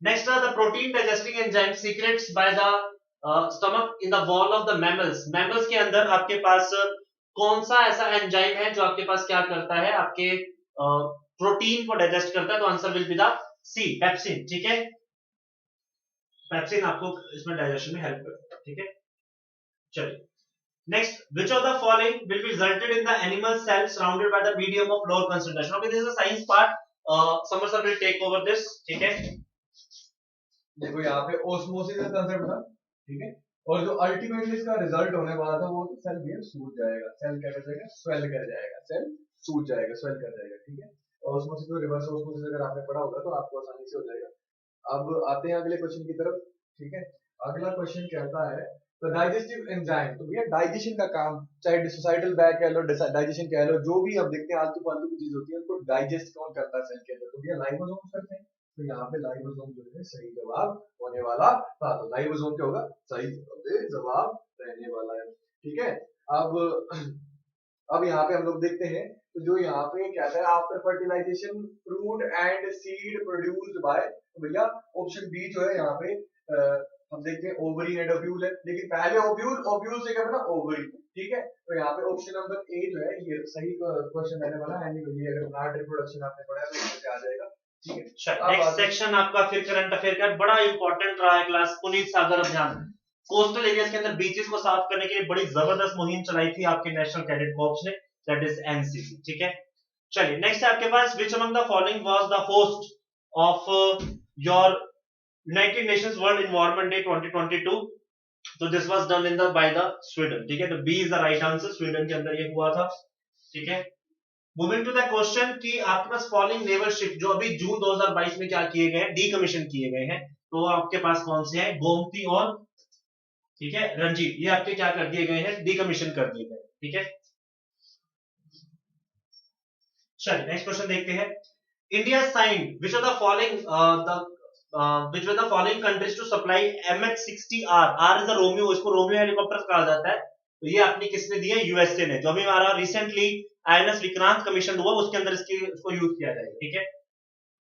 Next the protein digesting enzyme secrets by the stomach in the wall of the mammals. Mammals के अंदर आपके पास कौन सा ऐसा एंजाइम है जो आपके पास क्या करता है, आपके प्रोटीन को डाइजेस्ट करता है, तो answer will be the C, pepsin, ठीक है। पेप्सिन आपको इसमें डाइजेशन में हेल्प करता है, ठीक है। चलिए next, which of the following will be resulted in the animal cell surrounded by the medium of lower concentration? Okay, this is a science part, Samar sir will take over this, ठीक है। देखो यहाँ पे osmosis का concept था, ठीक है। और जो अल्टीमेटली इसका रिजल्ट होने वाला था वो सेल भी सूज जाएगा, सेल क्या कर जाएगा, स्वेल कर जाएगा, सेल सूज जाएगा, स्वेल कर जाएगा, ठीक है। ओस्मोसिस को रिवर्स ओस्मोसिस अगर आपने पढ़ा होगा तो आपको आसानी से हो जाएगा। अब आते हैं अगले क्वेश्चन की तरफ, ठीक है। अगला क्वेश्चन कहता है तो डाइजेस्टिव एंजाइम, तो भैया डाइजेशन का काम, चाहे सोसाइटल बैग कह लो, डाइजेशन कह लो, जो भी अब देखते हैं आलतू फालतू की चीज होती है उनको डाइजेस्ट कौन करता है सेल के अंदर, तो भैया लाइसोसोम करते हैं। तो यहाँ पे लाइसोसोम जो है सही जवाब होने वाला था, तो लाइसोसोम क्या होगा, सही जवाब रहने वाला है, ठीक है। अब यहाँ पे हम लोग देखते हैं तो जो यहाँ पे कहता है after fertilisation fruit and seed produced by, तो भैया ऑप्शन बी जो है यहाँ पे हम देखते हैं ओवरी एंड ओव्यूल है, लेकिन पहले ओव्यूल, ओव्यूल से क्या बना ओवरी, ठीक है। तो यहाँ पे ऑप्शन नंबर ए जो है ये सही क्वेश्चन रहने वाला है। ये अगर प्लांट रिप्रोडक्शन आपने पढ़ा है तो यहाँ पे आ जाएगा, ठीक है। नेक्स्ट सेक्शन आपका फिर करंट अफेयर का बड़ा इंपॉर्टेंट रहा है क्लास, पुनीत सागर अभियान। कोस्टल एरियाज के अंदर बीचेस को साफ करने के लिए बड़ी जबरदस्त मुहिम चलाई थी आपके नेशनल कैडेट कॉर्प्स ने, दैट इज एनसीसी, ठीक है। चलिए नेक्स्ट है आपके पास which among the following was the host of your United Nations world environment day 2022। तो this was done in the by the Sweden, ठीक है। तो B is the right answer, Sweden के अंदर ये हुआ था, ठीक है। मूविंग टू द क्वेश्चन कि आपके पास फॉलोइंग नेवल शिप जो अभी जून 2022 में क्या किए गए हैं, डीकमीशन किए गए हैं, तो आपके पास कौन से हैं, गोमती और, ठीक है, रंजीत, ये आपके क्या कर दिए गए हैं, डीकमीशन कर दिए गए, ठीक है। चलिए नेक्स्ट क्वेश्चन देखते हैं। India signed which of the following which were the following countries to supply MH-60R, R is a Romeo, इसको रोमियो हेलीकॉप्टर कहा जाता है, तो ये आपने किसने दिया, यूएसए ने, जो अभी हमारा रिसेंटली आईएनएस विक्रांत कमीशन हुआ उसके अंदर इसको यूज किया जाएगा, ठीक है।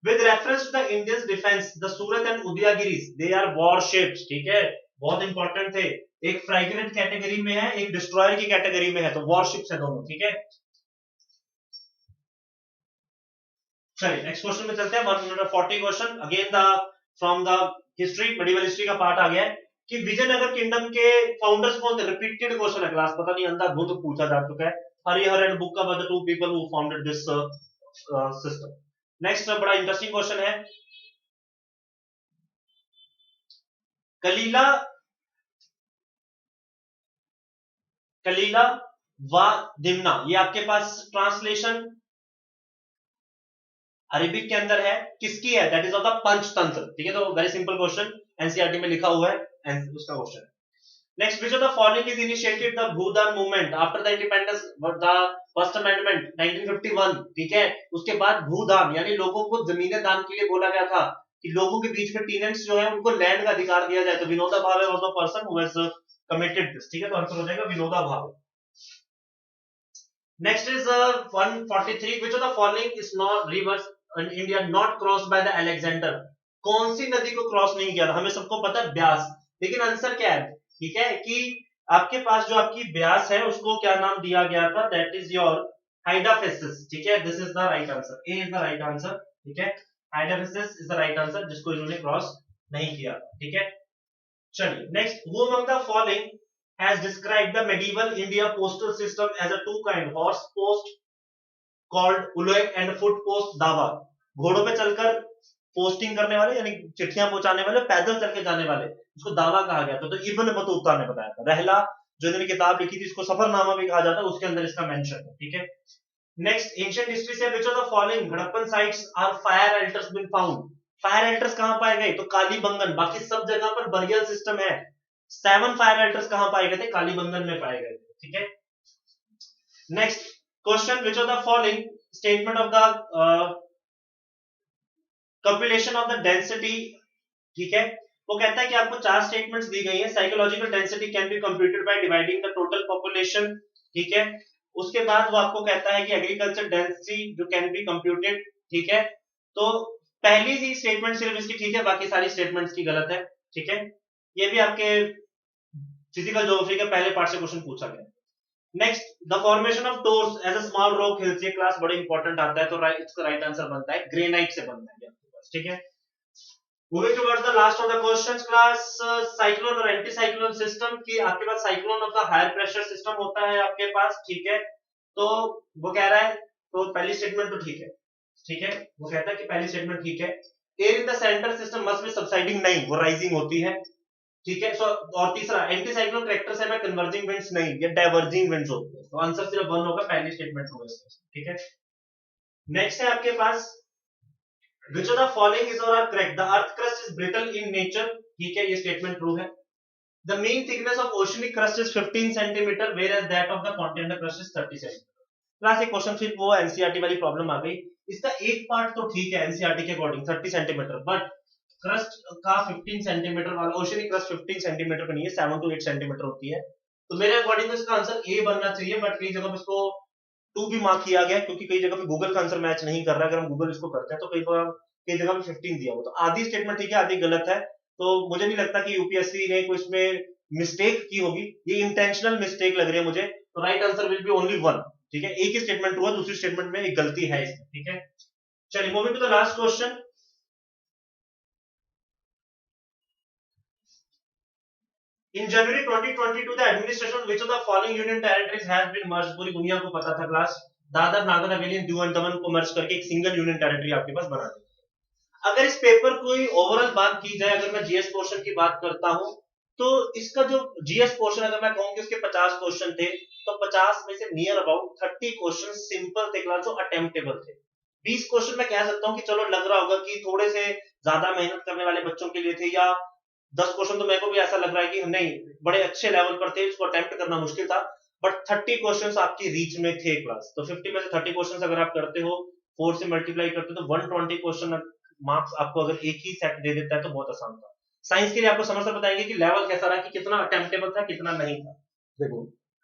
With reference to the Indian defence the Surat and Udaygiris they are warships, ठीक है, बहुत इंपॉर्टेंट थे। एक फ्रैगनेंट कैटेगरी में है, एक डिस्ट्रॉयर की कैटेगरी में है, तो वॉरशिप्स है दोनों, ठीक है। चलिए नेक्स्ट क्वेश्चन में चलते हैं। 140 question again the from the history, medieval history का पार्ट आ गया है कि विजयनगर किंगडम के फाउंडर्स कौन थे। रिपीटेड क्वेश्चन है क्लास, पता नहीं अंधाधुंध पूछा जा चुका है। Harihar and Bukka were the two people who founded this system. Next बड़ा इंटरेस्टिंग क्वेश्चन है, कलीला कलीला व दिमना, ये आपके पास ट्रांसलेशन अरेबिक के अंदर है, किसकी है, that is of the Panchatantra, ठीक है। तो वेरी सिंपल क्वेश्चन, एनसीईआरटी में लिखा हुआ है उसका question. Next, which of the following is initiated the Bhoodan movement after the independence the first amendment 1951, ठीक है। उसके बाद भूदान यानी लोगों को जमीनें दान के लिए बोला गया था कि लोगों के बीच में टीनेंट्स जो है उनको लैंड का अधिकार दिया जाए, तो Vinoba Bhave was the person who has committed this, ठीक है। तो आंसर हो जाएगा Vinoba Bhave. Next is 143. Which of the following is not rivers in India not crossed by the Alexander? कौन सी नदी को क्रॉस नहीं किया था, हमें सबको पता है ब्यास, लेकिन आंसर क्या है, ठीक है, कि आपके पास जो आपकी ब्यास है उसको क्या नाम दिया गया था, दैट इज योर हाइडाफेसिस, ठीक है। This is the right answer, A is the right answer, ठीक है। हाइडाफेसिस इज द राइट आंसर, जिसको इन्होंने क्रॉस नहीं किया, ठीक है। चलिए next, who among the following has described the medieval India postal system as a two kind, horse post called ulek and foot post dawa। घोड़ों पे चलकर पोस्टिंग करने वाले यानी चिट्ठियां पहुंचाने वाले, पैदल चल के जाने वाले, उसको दावा कहा गया था। तो इब्न बतूता ने बताया था। रहला जो इन्होंने किताब लिखी थी, इसको सफरनामा भी कहा जाता है, उसके अंदर इसका मेंशन है, ठीक है। नेक्स्ट, एंशिएंट हिस्ट्री से which of the following Harappan sites are fire altars been found. Fire altars कहां पाए गए, तो कालीबंगन, बाकी सब जगह पर बरियल सिस्टम है। 7 फायर अल्टर्स कहां पाए गए थे, कालीबंगन में पाए गए थे, ठीक है। Next question, which of the following statement of the computation of the density, ठीक है। वो कहता है कि आपको 4 स्टेटमेंट्स दी गई है। Psychological density can be computed by dividing the total population, ठीक है। उसके बाद वो आपको कहता है कि एग्रीकल्चर डेंसिटी जो कैन बी कंप्यूटेड, ठीक है। तो पहली ही स्टेटमेंट सिर्फ इसकी ठीक है, बाकी सारी स्टेटमेंट्स की गलत है, ठीक है। ये भी आपके फिजिकल ज्योग्राफी के पहले पार्ट से क्वेश्चन पूछा गया। Next, the formation of tors as a small rock hills, ये क्लास बड़ा इंपॉर्टेंट आता है, तो इसका राइट आंसर बनता है ग्रेनाइट से बनता है आपके पास, ठीक है। Moving towards the last of the questions class, cyclone और एंटी साइक्लोन सिस्टम की आपके पास cyclone of the higher pressure system होता है आपके पास, ठीक है। तो वो कह रहा है, तो पहली स्टेटमेंट तो ठीक है, ठीक है। वो कहता है कि पहली स्टेटमेंट ठीक है। Air in the centre system must be subsiding, नहीं, वो राइजिंग होती है, ठीक है। सो और तीसरा, एंटी साइक्लोन करेक्टर से कन्वर्जिंग विंड्स नहीं, ये डाइवर्जिंग विंड्स होती है। तो आंसर सिर्फ वन होगा, पहली स्टेटमेंट होगा इसका, ठीक है। नेक्स्ट है आपके पास, which of the following is or are correct, the earth crust is brittle in nature, ठीक है, ये स्टेटमेंट ट्रू है। the mean thickness of oceanic crust is 15 centimeter whereas that of the continental crust is 30 centimeter। Class एक question फिर वो NCERT वाली problem आ गई। इसका एक पार्ट तो ठीक है एनसीईआरटी के अकॉर्डिंग 30 सेंटीमीटर, बट क्रस्ट का 15 सेंटीमीटर वाला, ओशियनिक क्रस्ट 15 सेंटीमीटर पे नहीं है, 7 to 8 सेंटीमीटर होती है। तो मेरे अकॉर्डिंग तो इसका आंसर ए बनना चाहिए, बट कई जगह पे इसको 2 भी मार्क किया गया क्योंकि कई जगह पे गूगल का आंसर मैच नहीं कर रहा है। अगर हम गूगल इसको करते हैं तो कई जगह पे 15 दिया हो, तो आधी स्टेटमेंट ठीक है, आधी गलत है। तो मुझे नहीं लगता कि यूपीएससी ने कोई इसमें मिस्टेक की होगी, ये इंटेंशनल मिस्टेक लग रही है मुझे। तो right answer will B only one, ठीक है। एक ही स्टेटमेंट हुआ, दूसरी स्टेटमेंट में एक गलती है इसमें, ठीक है। चलिए moving to the last question. In January 2022, the administration of which of the following union territories has been merged? पूरी दुनिया को पता था क्लास, दादर नागर हवेली दीव एंड दमन को मर्ज करके एक सिंगल यूनियन टेरिटरी आपके पास बना दी। अगर इस पेपर कोई ओवरऑल बात की जाए, अगर मैं जीएस पोर्शन की बात करता हूं, तो इसका जो जीएस पोर्शन अगर मैं कहूं कि उसके 50 क्वेश्चन थे, तो 50 में से नियर अबाउट 30 क्वेश्चन सिंपल थे क्लास, जो अटेम्प्टेबल थे। 20 क्वेश्चन मैं कह सकता हूं कि चलो लग रहा होगा कि थोड़े से ज्यादा मेहनत करने वाले बच्चों के लिए थे, या 10 क्वेश्चन तो मेरे को भी ऐसा लग रहा है कि नहीं बड़े अच्छे लेवल पर थे, इसको अटेम्प्ट करना मुश्किल था। बट 30 क्वेश्चंस आपकी रीच में थे क्लास, तो 50 में से 30 क्वेश्चंस अगर आप करते हो, 4 से मल्टीप्लाई करते हो, तो 120 क्वेश्चन मार्क्स आपको अगर एक ही सेट दे देता है तो बहुत आसान था। साइंस के लिए आपको समझ से बताएंगे कि लेवल कैसा रहा, कि कितना अटेम्प्टेबल था, कितना नहीं था। देखो,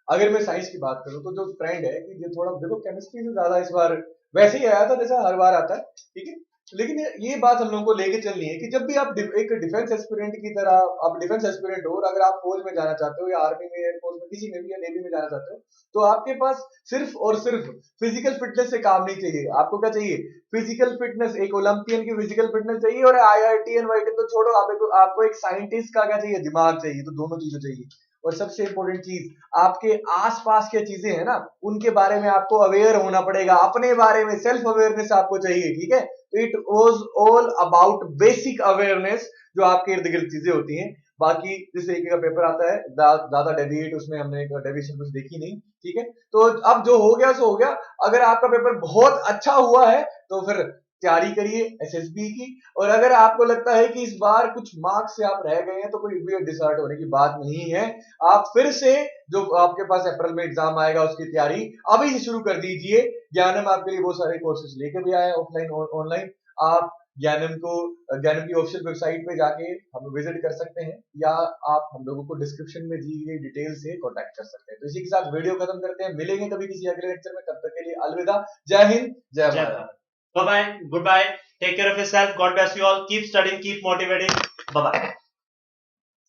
अगर मैं साइंस की बात करूं तो जो ट्रेंड है कि ये थोड़ा देखो केमिस्ट्री से ज्यादा इस बार वैसे ही आया था जैसा हर बार आता है, ठीक है। लेकिन ये बात हम लोगों को लेके चलनी है कि जब भी आप एक डिफेंस एस्पिरेंट की तरह, आप डिफेंस एस्पिरेंट हो और अगर आप फौज में जाना चाहते हो या आर्मी में, एयरफोर्स में, किसी में भी, या नेवी में जाना चाहते हो, तो आपके पास सिर्फ और सिर्फ फिजिकल फिटनेस से काम नहीं चाहिए। आपको क्या चाहिए? फिजिकल फिटनेस, एक ओलंपियन की फिजिकल फिटनेस चाहिए, और आईआईटी एनवाईटी तो छोड़ो, आपको एक साइंटिस्ट का क्या चाहिए? दिमाग चाहिए। तो दोनों चीजें चाहिए। और सबसे इंपॉर्टेंट चीज, आपके आसपास क्या चीजें हैं ना, उनके बारे में आपको अवेयर होना पड़ेगा। अपने बारे में सेल्फ अवेयरनेस आपको चाहिए, ठीक है? It was all about basic awareness, जो आपके इर्द गिर्द चीजें होती हैं। बाकी जिस तरीके का पेपर आता है, ज्यादा डेविएट उसमें हमने डेविएशन कुछ देखी नहीं, ठीक है? तो अब जो हो गया सो हो गया। अगर आपका पेपर बहुत अच्छा हुआ है तो फिर तैयारी करिए एसएसबी की। और अगर आपको लगता है कि इस बार कुछ मार्क्स से आप रह गए हैं, तो कोई भी डिसहार्ट होने की बात नहीं है। आप फिर से, जो आपके पास अप्रैल में एग्जाम आएगा उसकी तैयारी अभी से शुरू कर दीजिए। ज्ञानम आपके लिए बहुत सारे कोर्सेज लेके भी आया है, ऑफलाइन और ऑनलाइन। आप ज्ञानम की ऑफिशियल वेबसाइट पे जाके हम विजिट कर सकते हैं, या आप हम लोगों को डिस्क्रिप्शन में दी गई डिटेल से कांटेक्ट कर सकते हैं। तो इसी के साथ वीडियो खत्म करते हैं, मिलेंगे कभी किसी अगले लेक्चर में। तब तक के लिए अलविदा, जय हिंद, जय जय Bharat. Bharat. Bye bye, goodbye, take care of yourself, God bless you all, keep studying, keep motivating, bye bye.